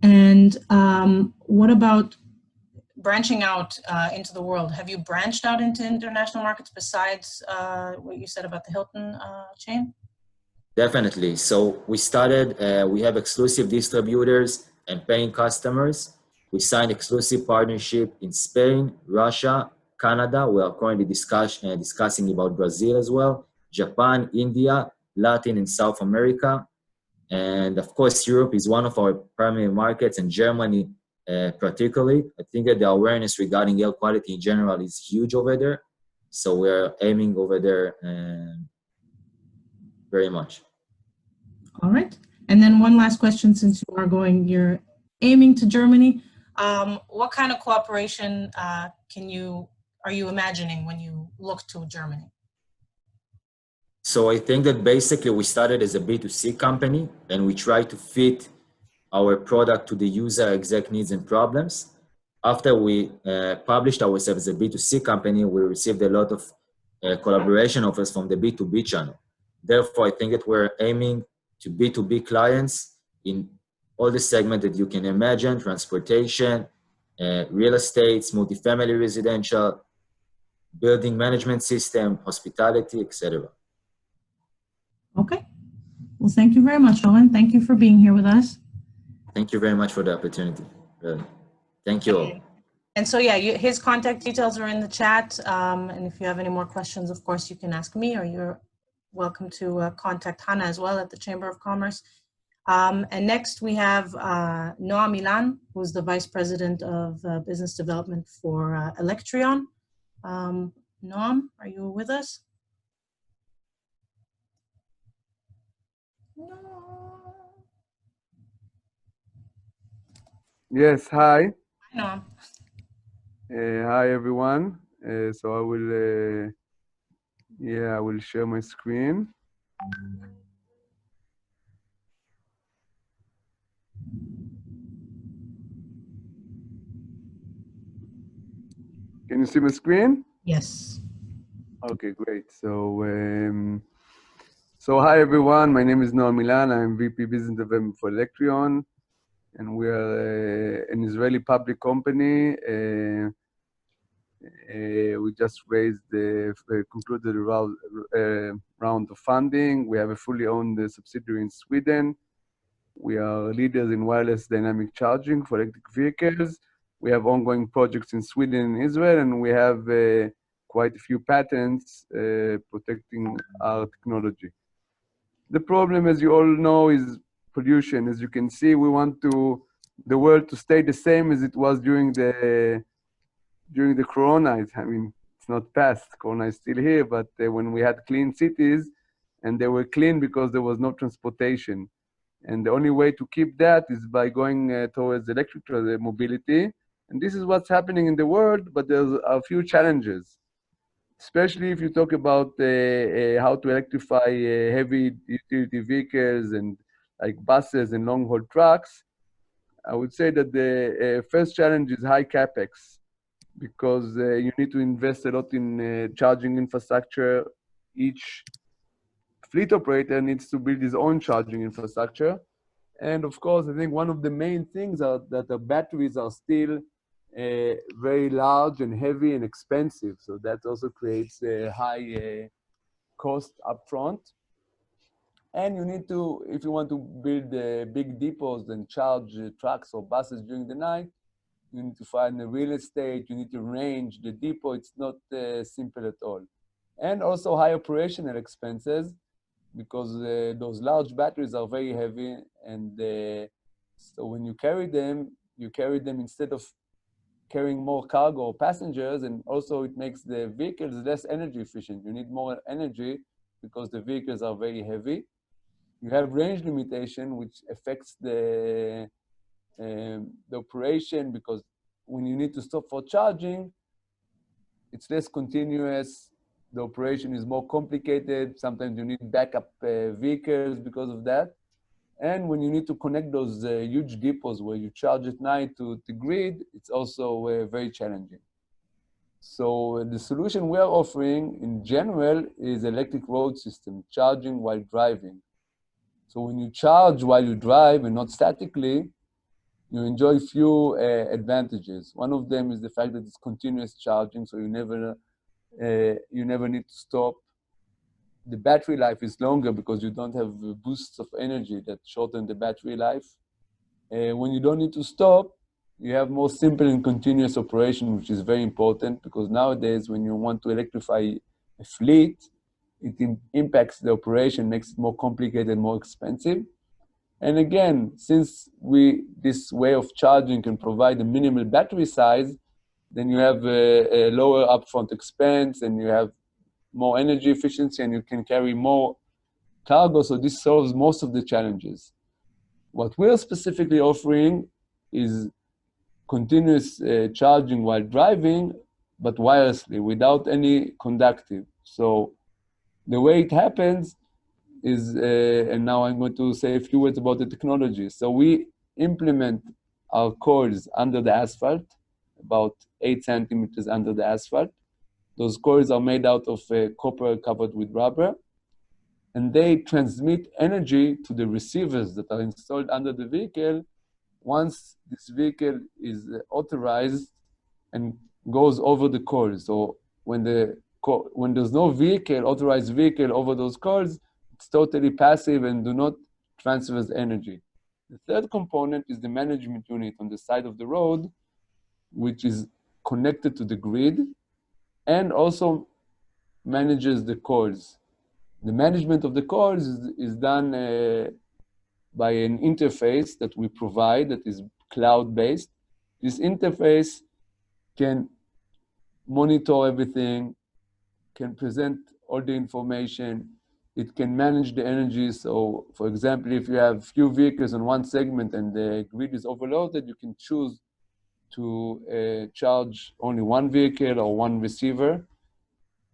And what about branching out into the world? Have you branched out into international markets besides what you said about the Hilton chain? Definitely. So we started, we have exclusive distributors and paying customers. We signed exclusive partnership in Spain, Russia, Canada. We are currently discussing about Brazil as well, Japan, India, Latin and South America. And of course, Europe is one of our primary markets, and Germany particularly. I think that the awareness regarding air quality in general is huge over there. So we're aiming over there very much. All right. And then one last question, since you're aiming to Germany, what kind of cooperation are you imagining when you look to Germany? So I think that basically we started as a B2C company, and we try to fit our product to the user exact needs and problems. After we published ourselves as a B2C company, we received a lot of collaboration offers from the B2B channel. Therefore, I think that we're aiming to B2B clients in all the segments that you can imagine: transportation, real estate, multifamily residential, building management system, hospitality, etc. Okay. Well, thank you very much, Owen. Thank you for being here with us. Thank you very much for the opportunity. Really. Thank you all. And so, yeah, his contact details are in the chat. And if you have any more questions, of course, you can ask me, or you're welcome to contact Hannah as well at the Chamber of Commerce. And next we have Noam Milan, who's the Vice President of Business Development for Electrion. Noam, are you with us? No. Yes, hi. Hi, Noam. Hi, everyone. So I will share my screen. Can you see my screen? Yes. Okay, great. So, hi, everyone. My name is Noam Milan. I'm VP Business Development for Electrion, and we are an Israeli public company. We just concluded a round of funding. We have a fully owned subsidiary in Sweden. We are leaders in wireless dynamic charging for electric vehicles. We have ongoing projects in Sweden and Israel, and we have quite a few patents protecting our technology. The problem, as you all know, is pollution. As you can see, we want the world to stay the same as it was during the Corona. I mean, it's not past. Corona is still here, but when we had clean cities, and they were clean because there was no transportation. And the only way to keep that is by going towards electric mobility. And this is what's happening in the world, but there's a few challenges, especially if you talk about how to electrify heavy utility vehicles and like buses and long-haul trucks. I would say that the first challenge is high capex, because you need to invest a lot in charging infrastructure. Each fleet operator needs to build his own charging infrastructure. And of course, I think one of the main things are that the batteries are still very large and heavy and expensive. So that also creates a high cost upfront. And you need to, if you want to build big depots and charge trucks or buses during the night, you need to find the real estate, you need to arrange the depot. It's not simple at all. And also high operational expenses, because those large batteries are very heavy, and so when you carry them instead of carrying more cargo or passengers, and also it makes the vehicles less energy efficient. You need more energy because the vehicles are very heavy. You have range limitation, which affects the operation, because when you need to stop for charging, it's less continuous. The operation is more complicated. Sometimes you need backup vehicles because of that. And when you need to connect those huge depots where you charge at night to the grid, it's also very challenging. So the solution we are offering in general is electric road system, charging while driving. So when you charge while you drive and not statically, you enjoy few advantages. One of them is the fact that it's continuous charging, so you never need to stop. The battery life is longer because you don't have boosts of energy that shorten the battery life. When you don't need to stop, you have more simple and continuous operation, which is very important, because nowadays when you want to electrify a fleet, it impacts the operation, makes it more complicated, more expensive. And again, since this way of charging can provide a minimal battery size, then you have a lower upfront expense, and you have more energy efficiency, and you can carry more cargo. So this solves most of the challenges. What we're specifically offering is continuous charging while driving, but wirelessly, without any conductive. So the way it happens is, and now I'm going to say a few words about the technology. So we implement our coils under the asphalt, about 8 centimeters under the asphalt. Those coils are made out of copper covered with rubber, and they transmit energy to the receivers that are installed under the vehicle once this vehicle is authorized and goes over the coils. So when there's no authorized vehicle over those coils, it's totally passive and do not transfer energy. The third component is the management unit on the side of the road, which is connected to the grid and also manages the coils. The management of the coils is done by an interface that we provide that is cloud-based. This interface can monitor everything, can present all the information, it can manage the energy. So for example, if you have few vehicles on one segment and the grid is overloaded, you can choose to charge only one vehicle or one receiver.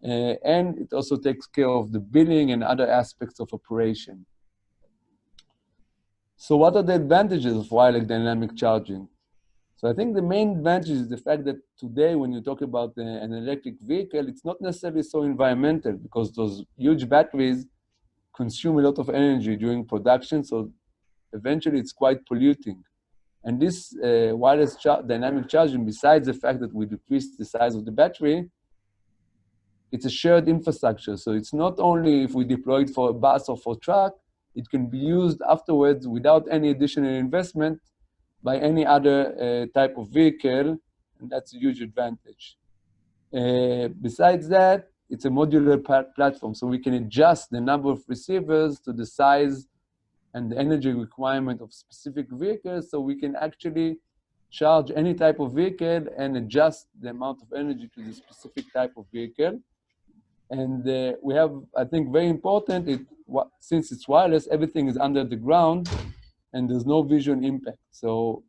And it also takes care of the billing and other aspects of operation. So what are the advantages of wireless dynamic charging? So I think the main advantage is the fact that today, when you talk about an electric vehicle, it's not necessarily so environmental, because those huge batteries consume a lot of energy during production, so eventually it's quite polluting. And this wireless dynamic charging, besides the fact that we decrease the size of the battery, it's a shared infrastructure. So it's not only if we deploy it for a bus or for truck, it can be used afterwards without any additional investment by any other type of vehicle, and that's a huge advantage. Besides that, it's a modular platform, so we can adjust the number of receivers to the size and the energy requirement of specific vehicles, so we can actually charge any type of vehicle and adjust the amount of energy to the specific type of vehicle. And we have, I think, very important, since it's wireless, everything is under the ground and there's no visual impact. So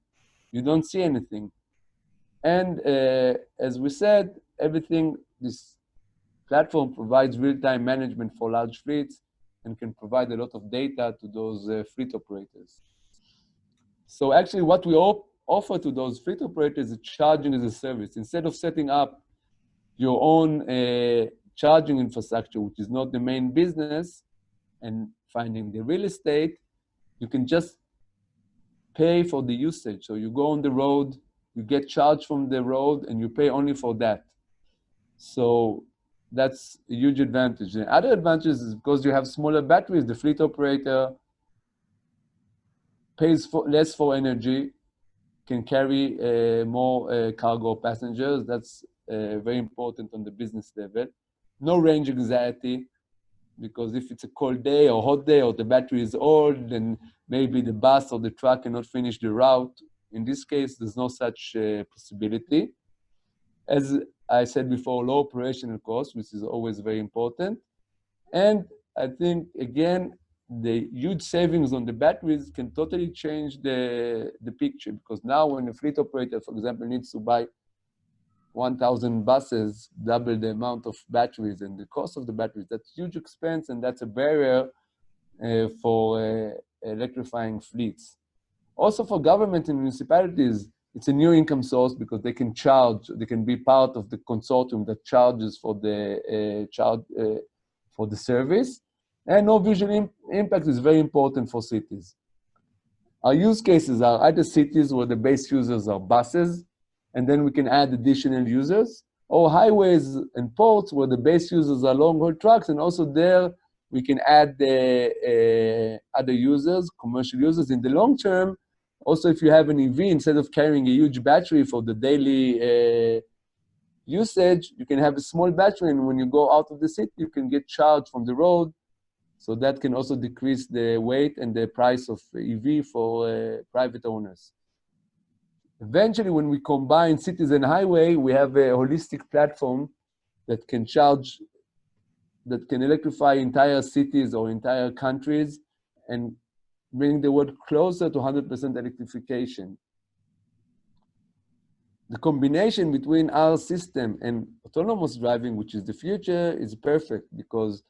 you don't see anything. And as we said, this platform provides real-time management for large fleets and can provide a lot of data to those fleet operators. So actually what we offer to those fleet operators is charging as a service. Instead of setting up your own charging infrastructure, which is not the main business, and finding the real estate, you can just pay for the usage. So you go on the road, you get charged from the road, and you pay only for that. So that's a huge advantage. The other advantage is because you have smaller batteries, the fleet operator pays less for energy, can carry more cargo passengers. That's very important on the business level. No range anxiety, because if it's a cold day or hot day or the battery is old, then maybe the bus or the truck cannot finish the route. In this case, there's no such possibility. As I said before, low operational cost, which is always very important. And I think, again, the huge savings on the batteries can totally change the picture, because now when a fleet operator, for example, needs to buy 1,000 buses, double the amount of batteries and the cost of the batteries, that's huge expense, and that's a barrier for electrifying fleets. Also for government and municipalities, it's a new income source because they can charge, they can be part of the consortium that charges for the service. And no visual impact is very important for cities. Our use cases are either cities where the base users are buses, and then we can add additional users, or highways and ports where the base users are long-haul trucks, and also there we can add the other users, commercial users. In the long term, also if you have an EV, instead of carrying a huge battery for the daily usage, you can have a small battery, and when you go out of the city, you can get charged from the road. So that can also decrease the weight and the price of EV for private owners. Eventually, when we combine cities and highway, we have a holistic platform that can charge, that can electrify entire cities or entire countries and bring the world closer to 100% electrification. The combination between our system and autonomous driving, which is the future, is perfect, because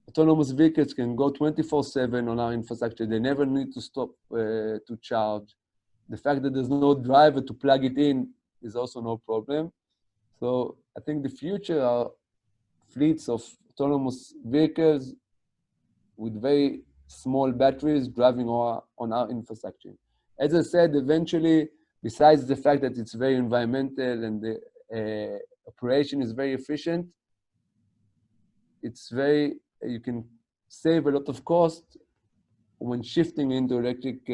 autonomous vehicles can go 24/7 on our infrastructure. They never need to stop to charge. The fact that there's no driver to plug it in is also no problem. So I think the future are fleets of autonomous vehicles with very small batteries driving on our infrastructure. As I said, eventually, besides the fact that it's very environmental and the operation is very efficient, it's very, you can save a lot of cost when shifting into electric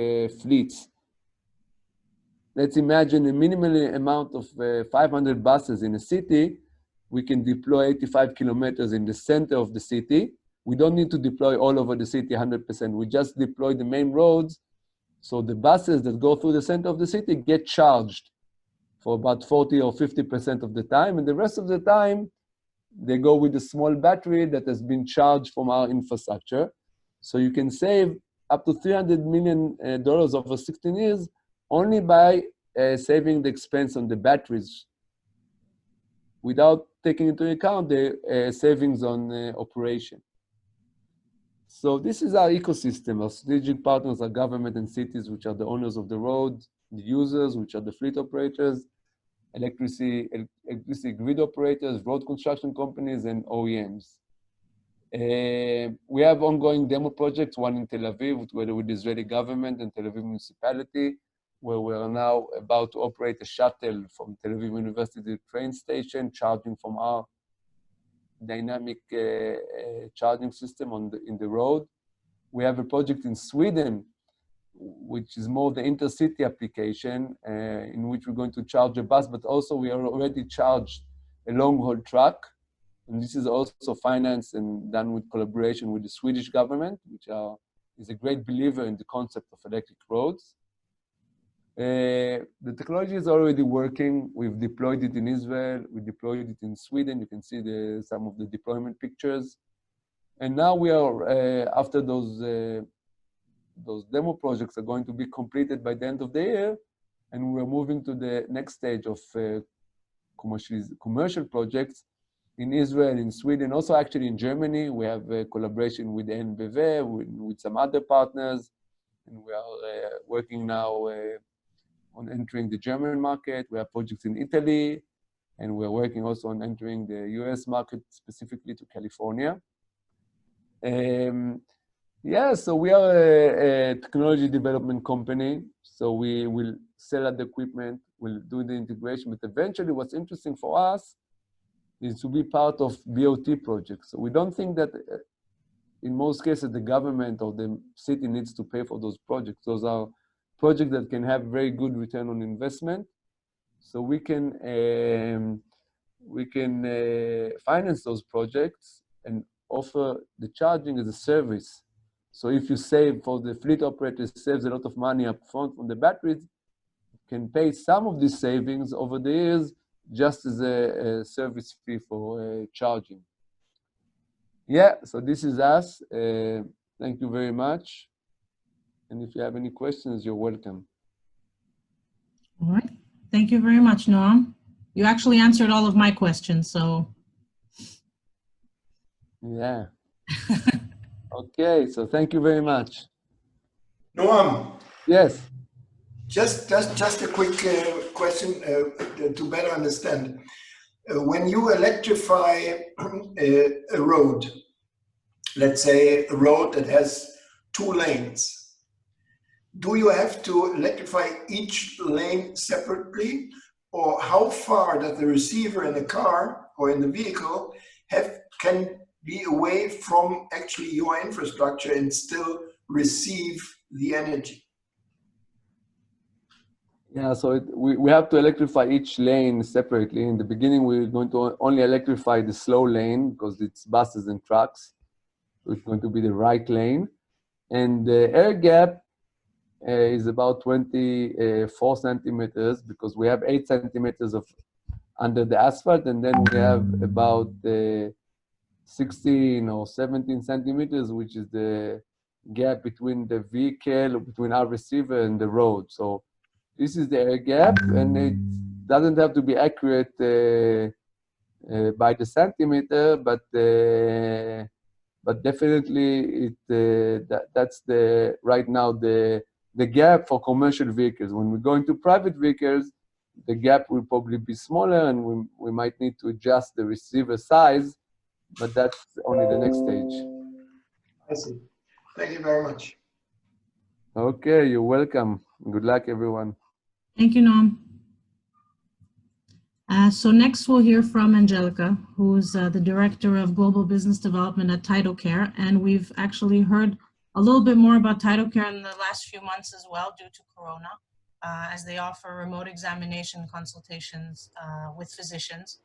fleets. Let's imagine a minimal amount of 500 buses in a city. We can deploy 85 kilometers in the center of the city. We don't need to deploy all over the city 100%. We just deploy the main roads. So the buses that go through the center of the city get charged for about 40 or 50% of the time. And the rest of the time, they go with a small battery that has been charged from our infrastructure. So you can save up to $300 million over 16 years only by saving the expense on the batteries without taking into account the savings on operation. So this is our ecosystem. Our strategic partners are government and cities, which are the owners of the road, the users, which are the fleet operators, electricity grid operators, road construction companies, and OEMs. We have ongoing demo projects, one in Tel Aviv, together with the Israeli government and Tel Aviv municipality, where we are now about to operate a shuttle from Tel Aviv University train station, charging from our dynamic charging system in the road. We have a project in Sweden, which is more the intercity application, in which we're going to charge a bus, but also we are already charged a long-haul truck. And this is also financed and done with collaboration with the Swedish government, which is a great believer in the concept of electric roads. The technology is already working. We've deployed it in Israel. We deployed it in Sweden. You can see some of the deployment pictures. And now we are, after those demo projects are going to be completed by the end of the year, and we're moving to the next stage of commercial projects in Israel, in Sweden, also actually in Germany. We have a collaboration with NBW, with some other partners, and we are working now on entering the German market. We have projects in Italy, and we're working also on entering the US market, specifically to California. So we are a technology development company. So we will sell out the equipment, we'll do the integration, but eventually what's interesting for us is to be part of BOT projects. So we don't think that in most cases the government or the city needs to pay for those projects. Those are projects that can have very good return on investment. So we can finance those projects and offer the charging as a service. So if you save, for the fleet operators, saves a lot of money up front from the batteries, can pay some of these savings over the years just as a service fee for charging. Yeah, so this is us. Thank you very much. And if you have any questions, you're welcome. All right. Thank you very much, Noam. You actually answered all of my questions, so. Yeah. Okay, so thank you very much. Noam. Yes. Just a quick question to better understand. When you electrify a road, let's say a road that has 2 lanes, do you have to electrify each lane separately, or how far does the receiver in the car or in the vehicle can be away from actually your infrastructure and still receive the energy? Yeah, so we have to electrify each lane separately. In the beginning, we're going to only electrify the slow lane because it's buses and trucks. So it's going to be the right lane. And the air gap is about 24 centimeters because we have 8 centimeters of under the asphalt, and then we have about 16 or 17 centimeters, which is the gap between the vehicle, between our receiver and the road. So this is the air gap, and it doesn't have to be accurate by the centimeter, but definitely that's right now the gap for commercial vehicles. When we go into private vehicles, the gap will probably be smaller, and we might need to adjust the receiver size, but that's only the next stage. I see. Thank you very much. Okay, you're welcome. Good luck, everyone. Thank you, Noam. So next we'll hear from Angelica, who's the Director of Global Business Development at TidalCare. And we've actually heard a little bit more about TidalCare in the last few months as well due to Corona, as they offer remote examination consultations with physicians.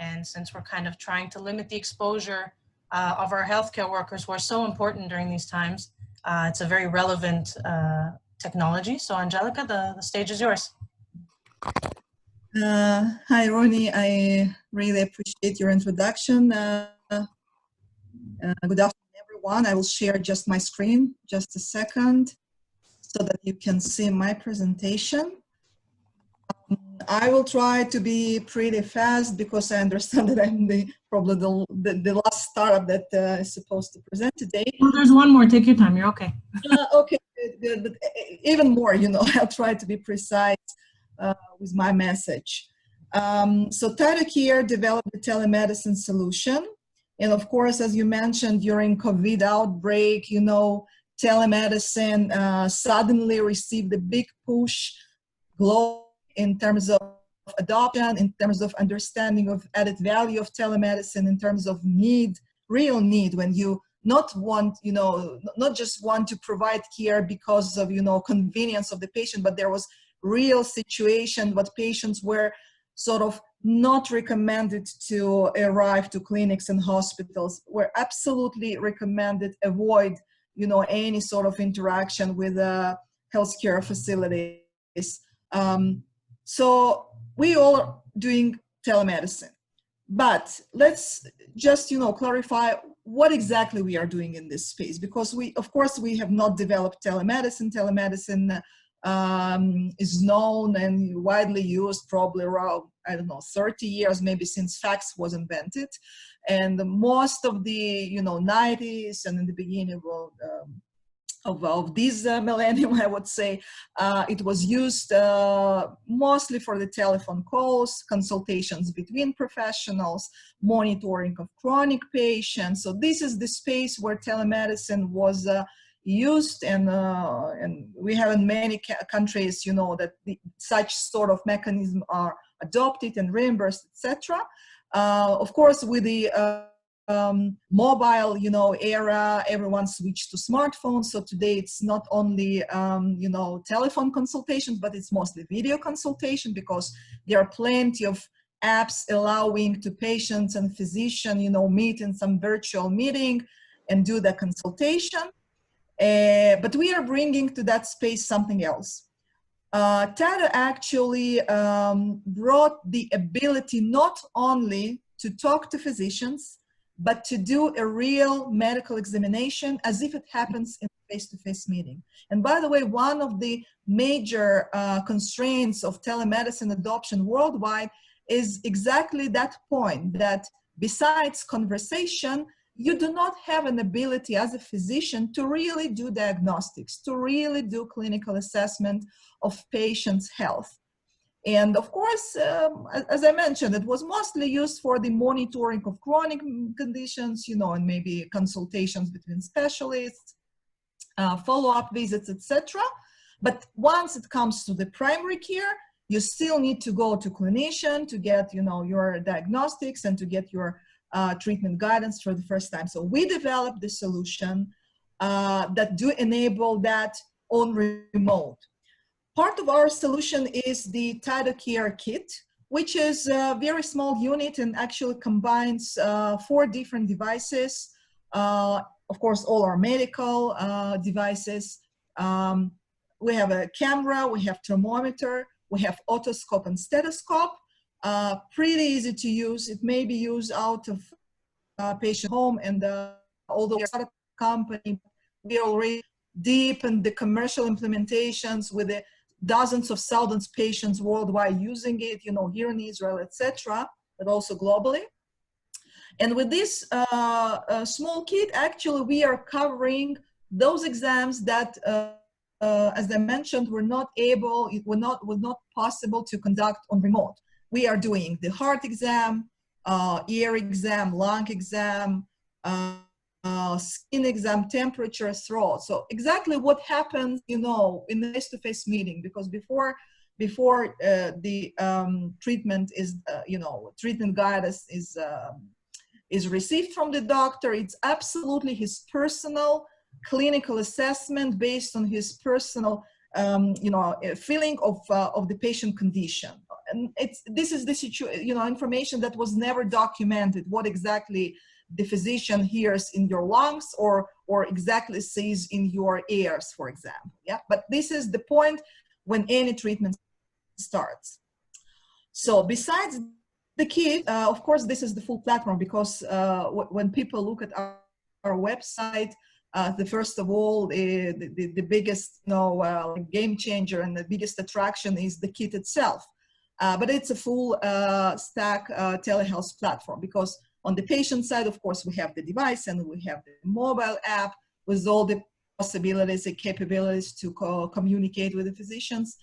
And since we're kind of trying to limit the exposure of our healthcare workers who are so important during these times, it's a very relevant technology. So Angelica, the stage is yours. Hi, Ronnie. I really appreciate your introduction. Good afternoon, everyone. I will share just my screen, just a second, so that you can see my presentation. I will try to be pretty fast because I understand that I'm probably the last startup that is supposed to present today. Well, there's one more. Take your time. You're okay. Okay, good. But even more, I'll try to be precise with my message. So TidalCare developed a telemedicine solution. And of course, as you mentioned, during COVID outbreak, telemedicine suddenly received a big push globally in terms of adoption, in terms of understanding of added value of telemedicine, in terms of need, real need, when you not just want to provide care because of, convenience of the patient, but there was real situation what patients were sort of not recommended to arrive to clinics and hospitals, were absolutely recommended avoid, any sort of interaction with healthcare facilities. So we all are doing telemedicine, but let's just, clarify what exactly we are doing in this space, because we have not developed telemedicine. Telemedicine is known and widely used probably around, 30 years, maybe since fax was invented. And most of the, 90s and in the beginning of this millennium, I would say, it was used mostly for the telephone calls, consultations between professionals, monitoring of chronic patients. So this is the space where telemedicine was used, and we have in many countries, that such sort of mechanisms are adopted and reimbursed, etc. Of course, with the mobile, era, everyone switched to smartphones. So today it's not only, telephone consultations, but it's mostly video consultation, because there are plenty of apps allowing to patients and physician, meet in some virtual meeting and do the consultation. But we are bringing to that space something else. TADO actually brought the ability not only to talk to physicians, but to do a real medical examination as if it happens in a face-to-face meeting. And by the way, one of the major constraints of telemedicine adoption worldwide is exactly that point, that besides conversation, you do not have an ability as a physician to really do diagnostics, to really do clinical assessment of patients' health. And of course, as I mentioned, it was mostly used for the monitoring of chronic conditions, and maybe consultations between specialists, follow-up visits, etc. But once it comes to the primary care, you still need to go to clinician to get, your diagnostics and to get your treatment guidance for the first time. So we developed the solution that do enable that on remote. Part of our solution is the TADO Care Kit, which is a very small unit and actually combines 4 different devices. Of course, all our medical devices. We have a camera, we have thermometer, we have otoscope and stethoscope. Pretty easy to use. It may be used out of patient home, and although we're not a company, we're already deep in the commercial implementations with the dozens of thousands of patients worldwide using it, here in Israel, etc., but also globally. And with this small kit, actually, we are covering those exams that, as I mentioned, were not possible to conduct on remote. We are doing the heart exam, ear exam, lung exam, skin exam, temperature, throat. So exactly what happens, in the face-to-face meeting, because before the treatment is, treatment guidance is received from the doctor, it's absolutely his personal clinical assessment based on his personal, feeling of the patient condition. And this is the information that was never documented, what exactly the physician hears in your lungs or exactly sees in your ears, for example. Yeah, but this is the point when any treatment starts. So besides the kit, of course, this is the full platform, because when people look at our website, first of all, the biggest game changer and the biggest attraction is the kit itself. But it's a full stack telehealth platform, because on the patient side, of course, we have the device and we have the mobile app with all the possibilities and capabilities to communicate with the physicians.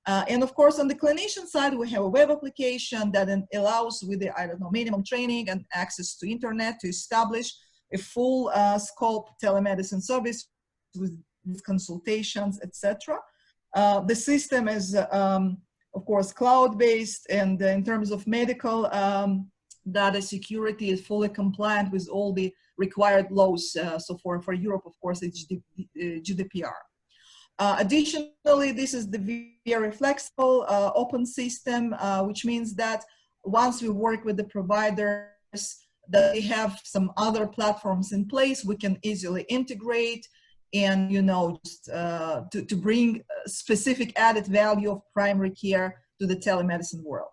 And of course, on the clinician side, we have a web application that then allows, with the, minimum training and access to internet, to establish a full scope telemedicine service with consultations, etc. The system is, of course, cloud-based, and in terms of medical data security is fully compliant with all the required laws. So for Europe, of course, it's GDPR. Additionally, this is the very flexible open system, which means that once we work with the providers that they have some other platforms in place, we can easily integrate and, just to bring specific added value of primary care to the telemedicine world.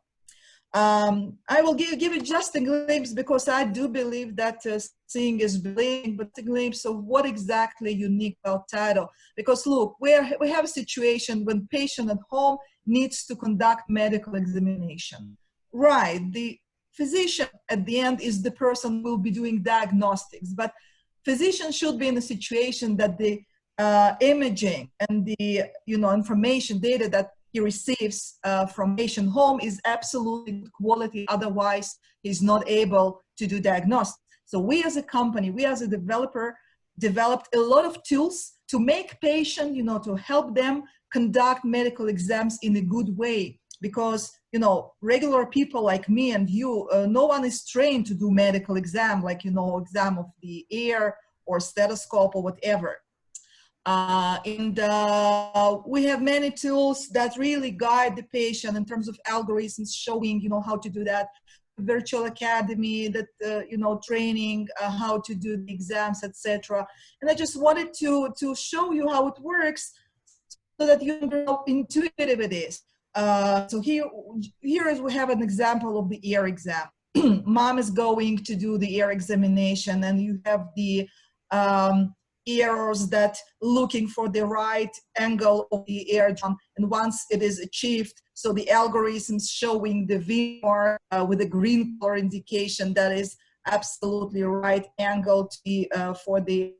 I will give it just a glimpse, because I do believe that seeing is believing, but a glimpse of what exactly unique about TADO. Because look, we have a situation when patient at home needs to conduct medical examination. Right, the physician at the end is the person who will be doing diagnostics, but physician should be in a situation that the imaging and the information data that he receives from patient home is absolutely good quality. Otherwise, he's not able to do diagnostics. So we as a company, we as a developer, developed a lot of tools to make patient, to help them conduct medical exams in a good way. because, you know, regular people like me and you, no one is trained to do medical exam, like, you know, exam of the air or stethoscope or whatever. We have many tools that really guide the patient in terms of algorithms showing, you know, how to do that. Virtual academy that, you know, training how to do the exams, etc. And I just wanted to show you how it works so that you know how intuitive it is. So here is we have an example of the ear exam. Mom is going to do the ear examination, and you have the ears that looking for the right angle of the eardrum, and once it is achieved, so the algorithms showing the V mark with a green color indication that is absolutely right angle to, for the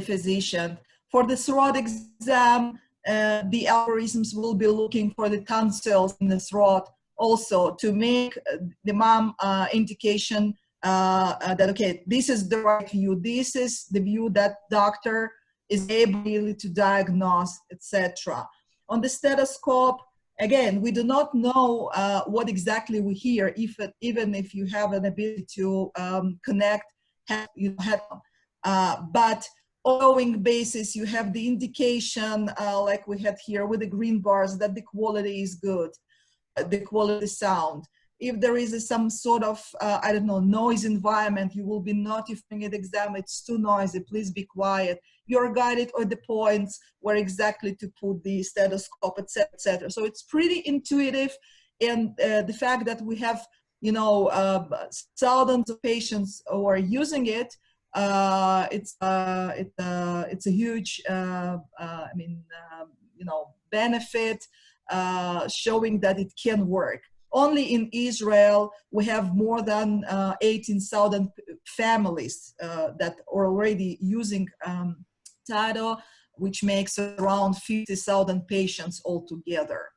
physician. For the throat exam, the algorithms will be looking for the tonsils in the throat also to make the mom indication that, okay, this is the right view, this is the view that doctor is able to diagnose, etc. On the stethoscope, again, we do not know what exactly we hear, even if you have an ability to connect headphone. But ongoing basis, you have the indication, like we had here with the green bars, that the quality is good, the quality sound. If there is some sort of, I don't know, noise environment, you will be notifying at exam, it's too noisy, please be quiet. You're guided on the points where exactly to put the stethoscope, etc., etc. So it's pretty intuitive, and the fact that we have, you know, thousands of patients who are using it, it's a huge, you know, benefit, showing that it can work. Only in Israel, we have more than 18,000 families that are already using TIDO, which makes around 50,000 patients altogether.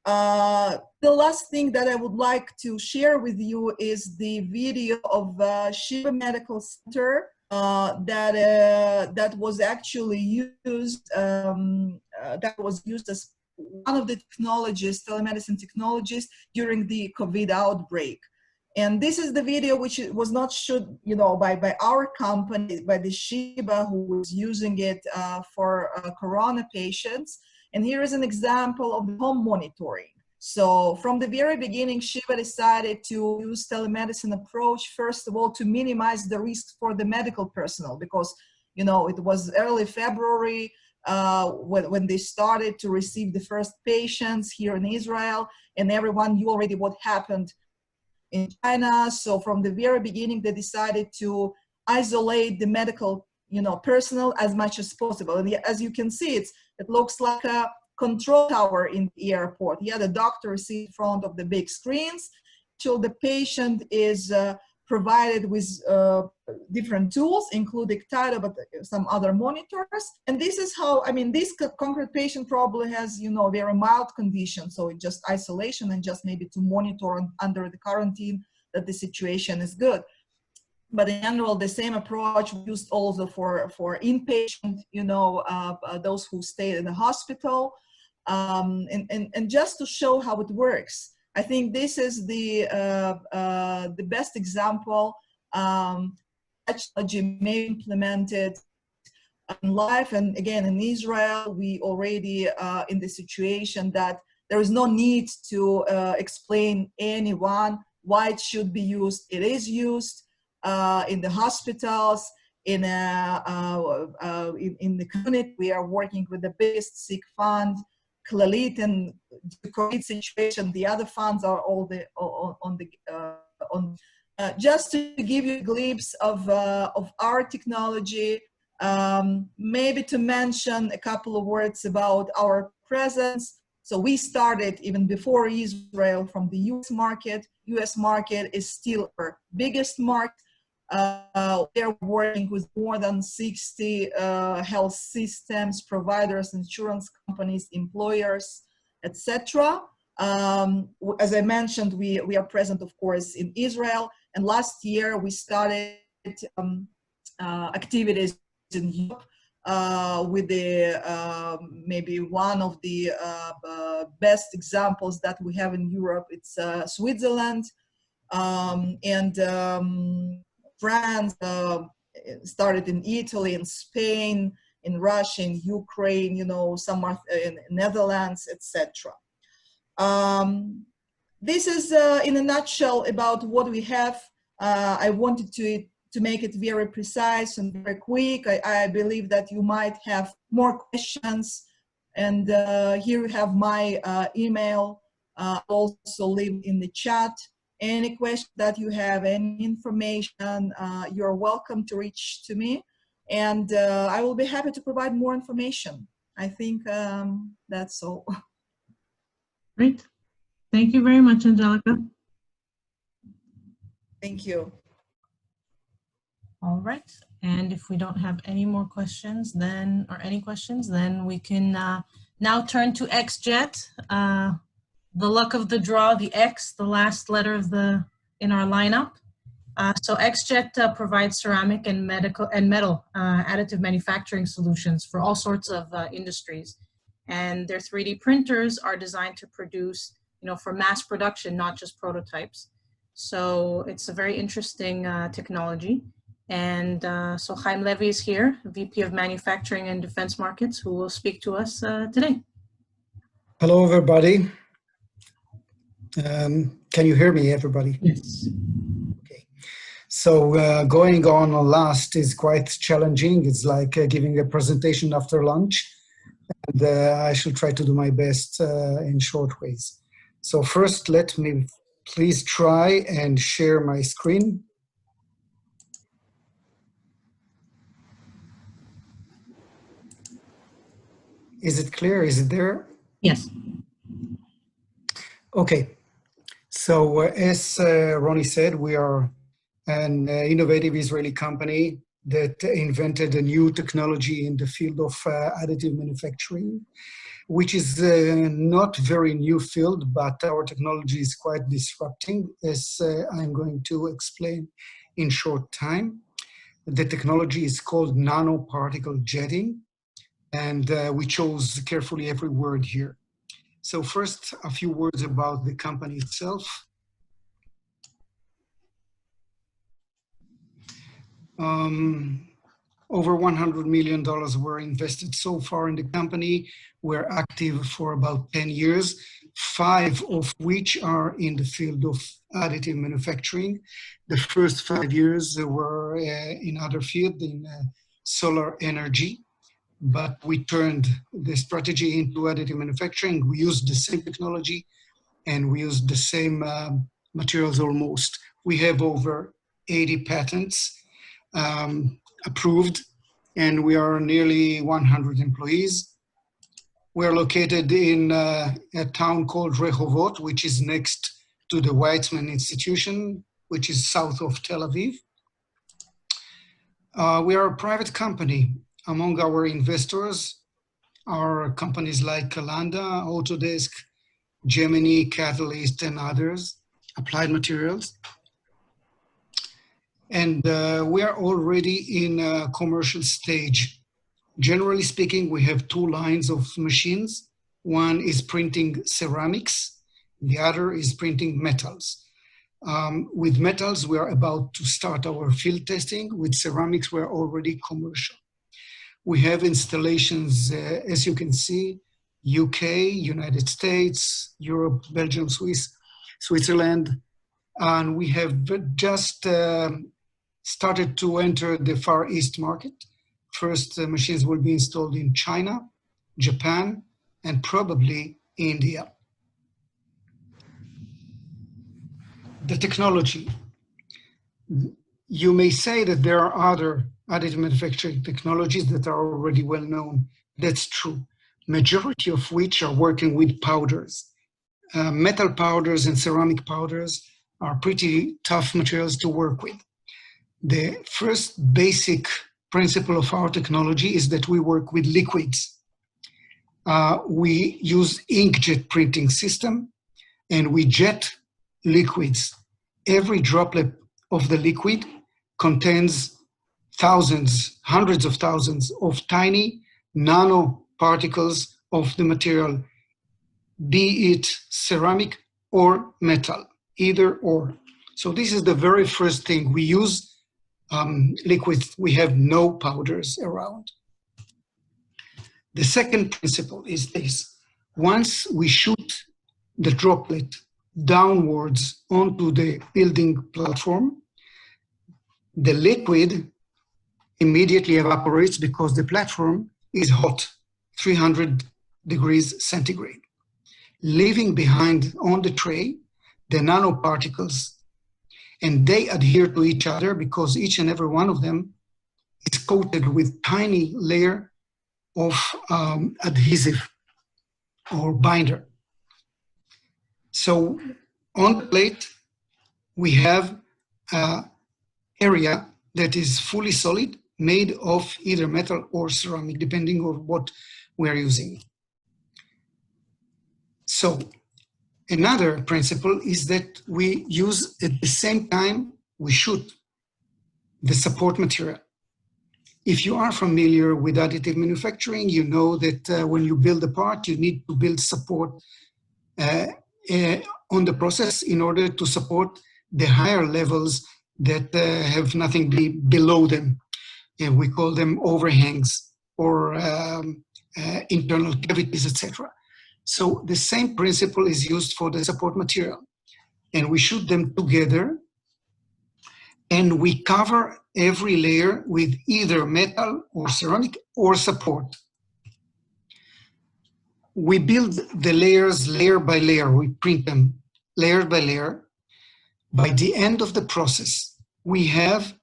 The last thing that I would like to share with you is the video of Sheba Medical Center that was actually used, as one of the technologies, telemedicine technologies, during the COVID outbreak. And this is the video which was not shot, you know, by our company, by the Sheba, who was using it for corona patients. And here is an example of the home monitoring. So from the very beginning, Sheba decided to use telemedicine approach, first of all, to minimize the risk for the medical personnel, because, you know, it was early February, when they started to receive the first patients here in Israel, and everyone knew already what happened in China. So from the very beginning, they decided to isolate the medical, you know, personnel as much as possible. And as you can see, it looks like a control tower in the airport. Yeah, the doctor is in front of the big screens. So the patient is provided with different tools, including TIDO, but some other monitors. And this is how, I mean, this concrete patient probably has, you know, very mild condition. So it's just isolation and just maybe to monitor under the quarantine that the situation is good. But in general, the same approach used also for inpatient, you know, those who stayed in the hospital. And just to show how it works. I think this is the best example. Technology may be implemented in life, and again in Israel, we already in the situation that there is no need to explain anyone why it should be used. It is used in the hospitals, in the community. We are working with the biggest sick fund, Clalit, and the COVID situation, the other funds are all just to give you a glimpse of our technology, maybe to mention a couple of words about our presence. So we started even before Israel from the US market. US market is still our biggest market. They're working with more than 60 health systems, providers, insurance companies, employers, etc. As I mentioned, we are present, of course, in Israel. And last year, we started activities in Europe with the maybe one of the best examples that we have in Europe. It's Switzerland and France, started in Italy, in Spain, in Russia, in Ukraine, you know, some are in Netherlands, etc. This is in a nutshell about what we have. I wanted to make it very precise and very quick. I believe that you might have more questions, and here you have my email. Also leave in the chat any question that you have, any information. You're welcome to reach to me, and I will be happy to provide more information. I think that's all. Great. Thank you very much, Angelica. Thank you. All right. And if we don't have any more questions, then, or any questions, then we can now turn to XJet. The luck of the draw, the X, the last letter of in our lineup. So XJet provides ceramic and metal additive manufacturing solutions for all sorts of industries. And their 3D printers are designed to produce, you know, for mass production, not just prototypes. So it's a very interesting technology. And so Chaim Levy is here, VP of Manufacturing and Defense Markets, who will speak to us today. Hello, everybody. Can you hear me, everybody? Yes. Okay. So going on last is quite challenging. It's like giving a presentation after lunch. And I shall try to do my best in short ways. So first, let me please try and share my screen. Is it clear? Is it there? Yes. Okay. So as Ronnie said, we are an innovative Israeli company that invented a new technology in the field of additive manufacturing, which is not very new field, but our technology is quite disrupting, as I'm going to explain in short time. The technology is called nanoparticle jetting, and we chose carefully every word here. So first, a few words about the company itself. Over $100 million were invested so far in the company. We're active for about 10 years, 5 of which are in the field of additive manufacturing. The first 5 years were in other field, in solar energy. But we turned the strategy into additive manufacturing. We used the same technology and we used the same materials almost. We have over 80 patents approved, and we are nearly 100 employees. We're located in a town called Rehovot, which is next to the Weizmann Institution, which is south of Tel Aviv. We are a private company. Among our investors are companies like Calanda, Autodesk, Gemini, Catalyst, and others, Applied Materials. And we are already in a commercial stage. Generally speaking, we have 2 lines of machines. One is printing ceramics, the other is printing metals. With metals, we are about to start our field testing. With ceramics, we're already commercial. We have installations, as you can see, UK, United States, Europe, Belgium, Switzerland, and we have just started to enter the Far East market. First machines will be installed in China, Japan, and probably India. The technology. You may say that there are other additive manufacturing technologies that are already well known. That's true. Majority of which are working with powders. Metal powders and ceramic powders are pretty tough materials to work with. The first basic principle of our technology is that we work with liquids. We use inkjet printing system, and we jet liquids. Every droplet of the liquid contains thousands, hundreds of thousands of tiny nanoparticles of the material, be it ceramic or metal, either or. So this is the very first thing. We use liquids. We have no powders around. The second principle is this. Once we shoot the droplet downwards onto the building platform, the liquid immediately evaporates because the platform is hot, 300 degrees centigrade, leaving behind on the tray the nanoparticles, and they adhere to each other because each and every one of them is coated with tiny layer of adhesive or binder. So on the plate, we have an area that is fully solid, made of either metal or ceramic, depending on what we're using. So another principle is that we use, at the same time, we shoot the support material. If you are familiar with additive manufacturing, you know that when you build a part, you need to build support on the process in order to support the higher levels that have nothing below them. And we call them overhangs or internal cavities, etc. So the same principle is used for the support material. And we shoot them together, and we cover every layer with either metal or ceramic or support. We build the layers layer by layer. We print them layer by layer. By the end of the process, we have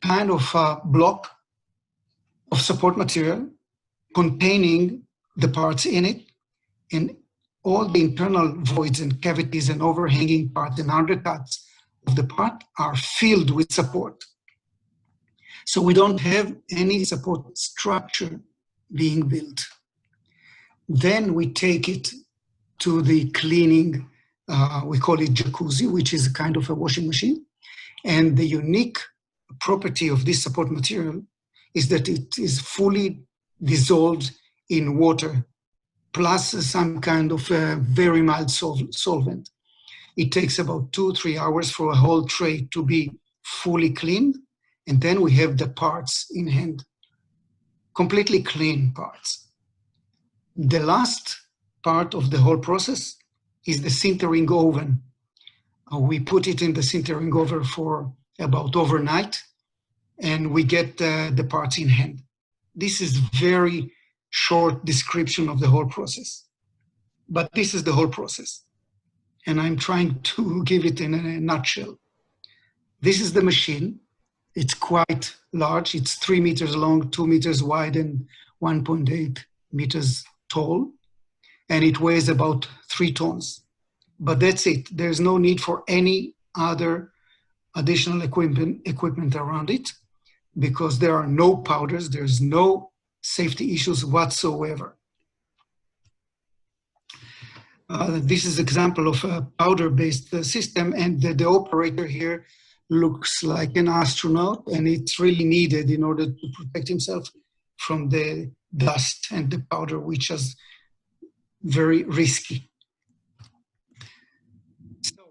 kind of a block of support material containing the parts in it, and all the internal voids and cavities and overhanging parts and undercuts of the part are filled with support. So we don't have any support structure being built. Then we take it to the cleaning, we call it jacuzzi, which is a kind of a washing machine. And the unique property of this support material is that it is fully dissolved in water, plus some kind of a very mild solvent. It takes about 2-3 hours for a whole tray to be fully cleaned, and then we have the parts in hand, completely clean parts. The last part of the whole process is the sintering oven. We put it in the sintering oven for about overnight, and we get the parts in hand. This is very short description of the whole process, but this is the whole process. And I'm trying to give it in a nutshell. This is the machine. It's quite large. It's 3 meters long, 2 meters wide, and 1.8 meters tall. And it weighs about 3 tons. But that's it. There's no need for any other additional equipment around it, because there are no powders. There's no safety issues whatsoever. This is an example of a powder-based system, and the operator here looks like an astronaut, and it's really needed in order to protect himself from the dust and the powder, which is very risky. So,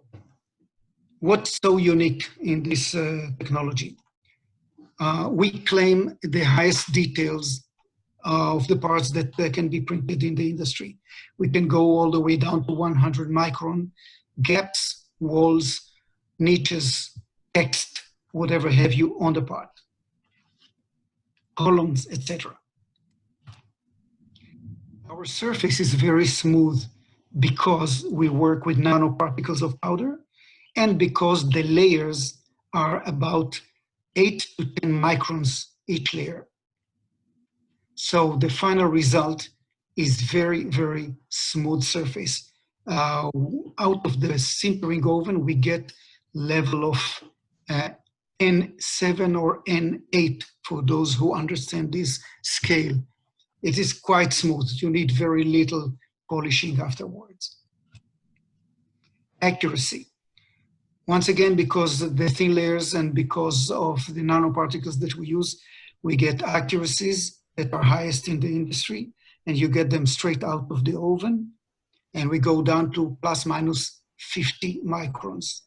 what's so unique in this technology? We claim the highest details of the parts that can be printed in the industry. We can go all the way down to 100 micron, gaps, walls, niches, text, whatever have you on the part, columns, etc. Our surface is very smooth because we work with nanoparticles of powder, and because the layers are about 8 to 10 microns each layer. So the final result is very, very smooth surface. Out of the sintering oven, we get level of N7 or N8 for those who understand this scale. It is quite smooth. You need very little polishing afterwards. Accuracy. Once again, because the thin layers and because of the nanoparticles that we use, we get accuracies that are highest in the industry, and you get them straight out of the oven. And we go down to plus minus 50 microns.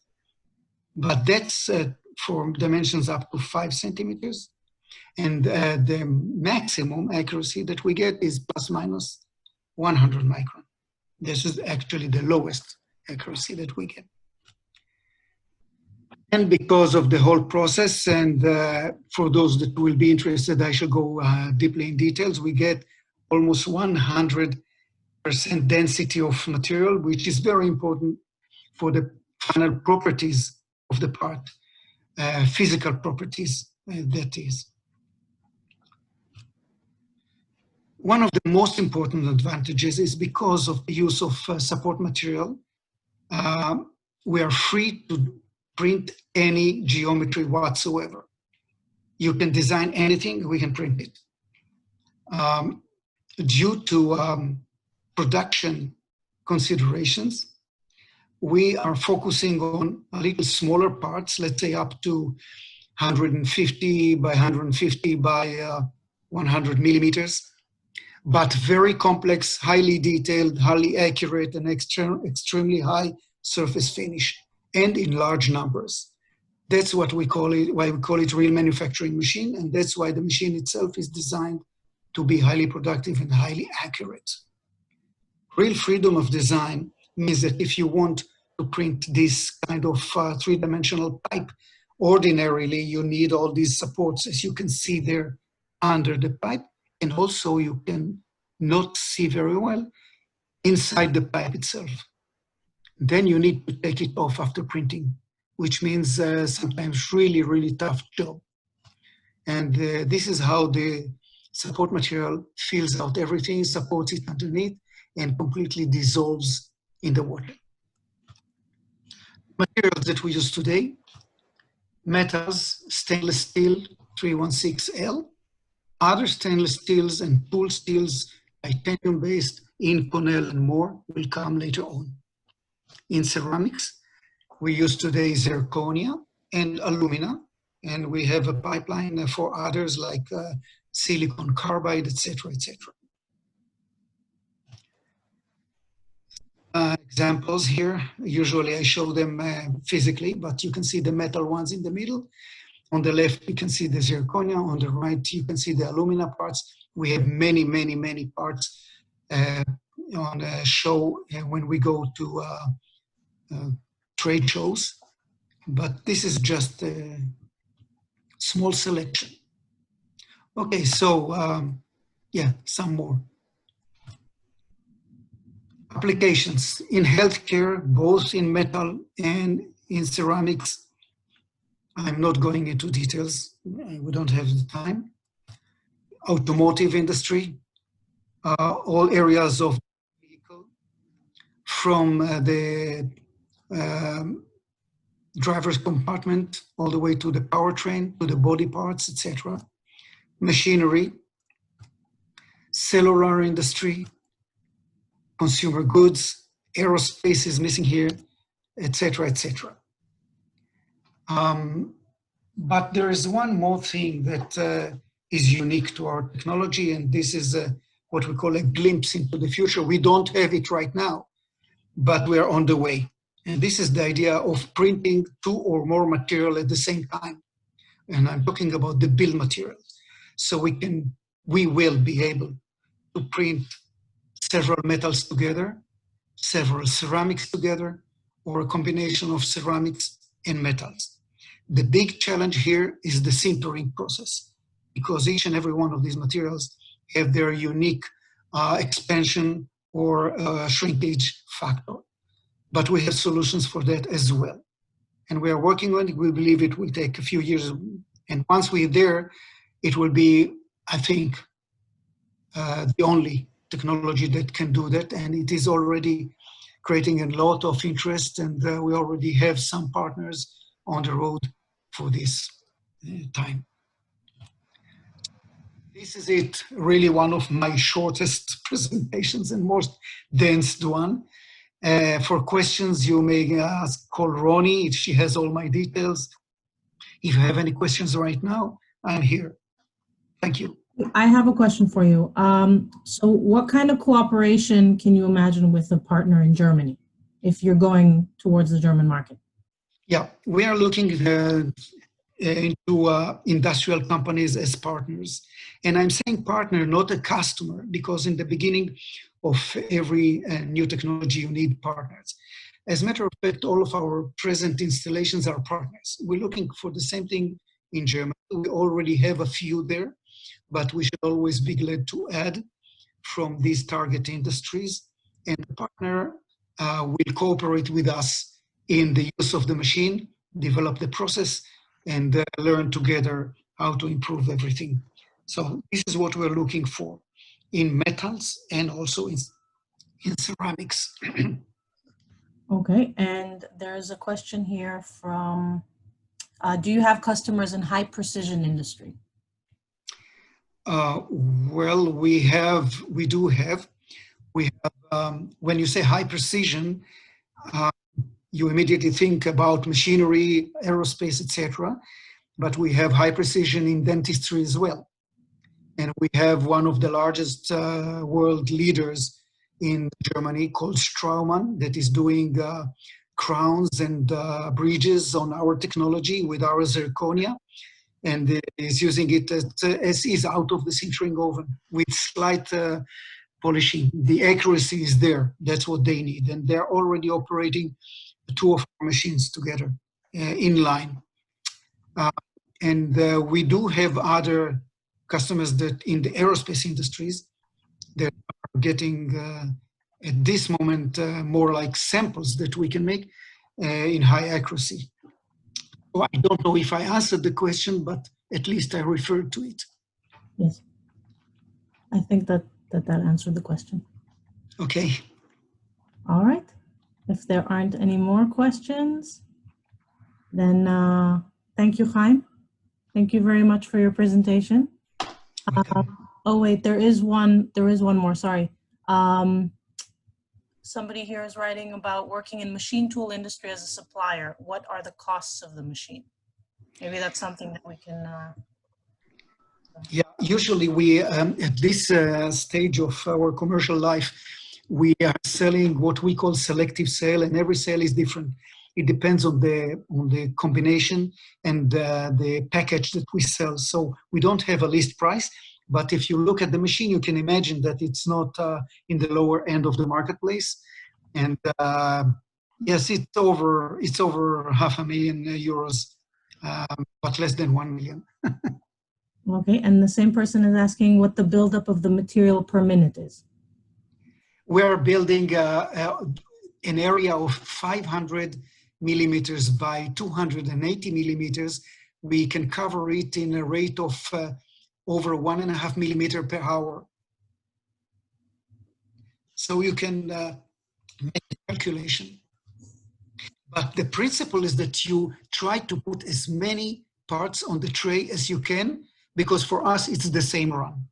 But that's for dimensions up to 5 centimeters. And the maximum accuracy that we get is plus minus 100 micron. This is actually the lowest accuracy that we get. And because of the whole process, and for those that will be interested, I shall go deeply in details, we get almost 100% density of material, which is very important for the final properties of the part, physical properties, that is. One of the most important advantages is because of the use of support material, we are free to print any geometry whatsoever. You can design anything, we can print it. Due to production considerations, we are focusing on a little smaller parts, let's say up to 150 by 150 by 100 millimeters, but very complex, highly detailed, highly accurate, and extremely high surface finish, and in large numbers. That's what we call it, why we call it real manufacturing machine, and that's why the machine itself is designed to be highly productive and highly accurate. Real freedom of design means that if you want to print this kind of three-dimensional pipe, ordinarily you need all these supports, as you can see there under the pipe, and also you can not see very well inside the pipe itself. Then you need to take it off after printing, which means sometimes really, really tough job. And this is how the support material fills out everything, supports it underneath, and completely dissolves in the water. Materials that we use today: metals, stainless steel 316L, other stainless steels and tool steels, titanium-based, Inconel and more will come later on. In ceramics, we use today zirconia and alumina, and we have a pipeline for others like silicon carbide, etc., etc. Examples here, usually I show them physically, but you can see the metal ones in the middle. On the left, you can see the zirconia. On the right, you can see the alumina parts. We have many, many, many parts on a show when we go to trade shows, but this is just a small selection. Okay, so yeah, some more. Applications in healthcare, both in metal and in ceramics. I'm not going into details, we don't have the time. Automotive industry, all areas of the vehicle, from the driver's compartment all the way to the powertrain, to the body parts, etc. Machinery, cellular industry, consumer goods, aerospace is missing here, etc., etc. But there is one more thing that is unique to our technology, and this is what we call a glimpse into the future. We don't have it right now, but we are on the way. And this is the idea of printing two or more material at the same time. And I'm talking about the bill materials. So we will be able to print several metals together, several ceramics together, or a combination of ceramics and metals. The big challenge here is the sintering process, because each and every one of these materials have their unique expansion or shrinkage factor. But we have solutions for that as well. And we are working on it. We believe it will take a few years. And once we're there, it will be, I think, the only technology that can do that. And it is already creating a lot of interest. And we already have some partners on the road for this time. This is it, really one of my shortest presentations and most dense one. For questions, you may call Ronnie if she has all my details. If you have any questions right now, I'm here. Thank you. I have a question for you. So what kind of cooperation can you imagine with a partner in Germany if you're going towards the German market? Yeah, we are looking into industrial companies as partners. And I'm saying partner, not a customer, because in the beginning of every new technology, you need partners. As a matter of fact, all of our present installations are partners. We're looking for the same thing in Germany. We already have a few there, but we should always be glad to add from these target industries. And the partner will cooperate with us in the use of the machine, develop the process, and learn together how to improve everything. So this is what we're looking for in metals and also in ceramics. Okay, and there's a question here from, do you have customers in high precision industry? Well, we do have. When you say high precision, you immediately think about machinery, aerospace, etc. But we have high precision in dentistry as well. And we have one of the largest world leaders in Germany called Straumann that is doing crowns and bridges on our technology with our zirconia. And is using it as is out of the sintering oven with slight polishing. The accuracy is there. That's what they need. And they're already operating two of our machines together in line. And we do have other customers that in the aerospace industries that are getting at this moment more like samples that we can make in high accuracy. So I don't know if I answered the question, but at least I referred to it. Yes, I think that answered the question. Okay. All right. If there aren't any more questions, then thank you, Chaim. Thank you very much for your presentation. Oh wait, there is one more, sorry. Somebody here is writing about working in machine tool industry as a supplier. What are the costs of the machine? Maybe that's something that we can... Yeah, usually we, at this stage of our commercial life, we are selling what we call selective sale, and every sale is different. It depends on the combination and the package that we sell. So we don't have a list price, but if you look at the machine, you can imagine that it's not in the lower end of the marketplace. And yes, it's over €500,000, but less than 1 million. Okay, and the same person is asking what the buildup of the material per minute is. We're building an area of 500 millimeters by 280 millimeters. We can cover it in a rate of over 1.5 millimeter per hour. So you can make the calculation. But the principle is that you try to put as many parts on the tray as you can, because for us, it's the same run.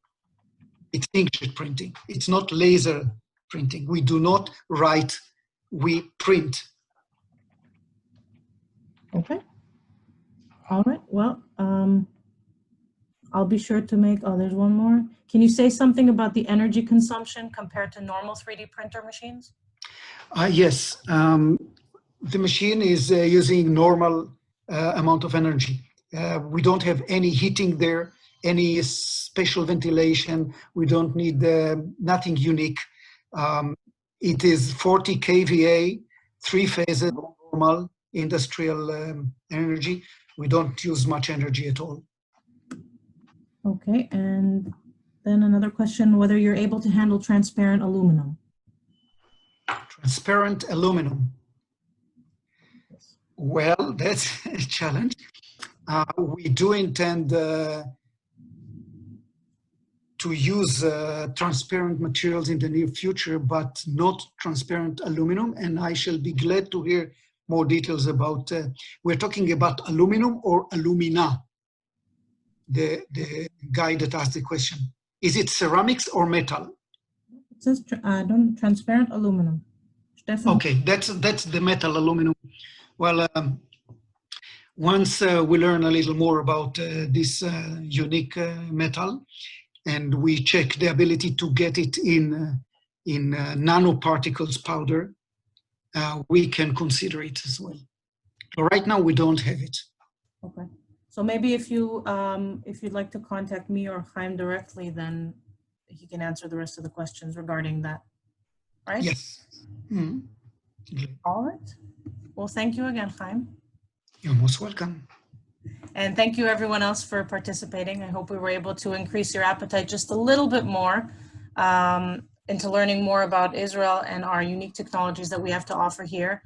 It's inkjet printing. It's not laser printing. We do not write, we print. Okay. All right, well, I'll be sure to make, oh, there's one more. Can you say something about the energy consumption compared to normal 3D printer machines? Yes, the machine is using normal amount of energy. We don't have any heating there, any special ventilation. We don't need nothing unique. It is 40 kVA, 3 phases, normal industrial energy. We don't use much energy at all. Okay, and then another question, whether you're able to handle transparent aluminum. Transparent aluminum. Well, that's a challenge. We do intend to use transparent materials in the near future, but not transparent aluminum. And I shall be glad to hear more details about, we're talking about aluminum or alumina, the guy that asked the question. Is it ceramics or metal? It says transparent aluminum. Stefan? Okay, that's the metal aluminum. Well, once we learn a little more about this unique metal, and we check the ability to get it in nanoparticles powder, we can consider it as well. So right now we don't have it. Okay. So maybe if you'd like to contact me or Chaim directly, then he can answer the rest of the questions regarding that. Right? Yes. Mm-hmm. All right. Well, thank you again, Chaim. You're most welcome. And thank you everyone else for participating. I hope we were able to increase your appetite just a little bit more into learning more about Israel and our unique technologies that we have to offer here.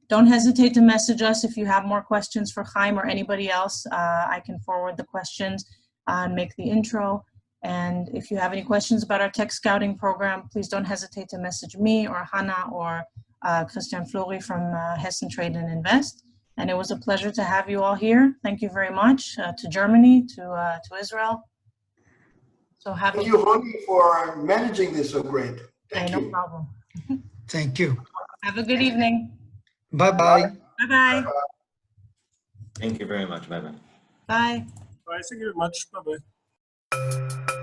Don't hesitate to message us if you have more questions for Chaim or anybody else. I can forward the questions and make the intro. And if you have any questions about our tech scouting program, please don't hesitate to message me or Hannah or Christian Flori from Hessen Trade and Invest. And it was a pleasure to have you all here. Thank you very much to Germany, to Israel. So Thank you, Ronnie, for managing this so great. Thank you. No problem. Thank you. Have a good evening. Bye-bye. Bye-bye. Thank you very much. Bye-bye. Bye. Bye. Thank you very much. Bye-bye.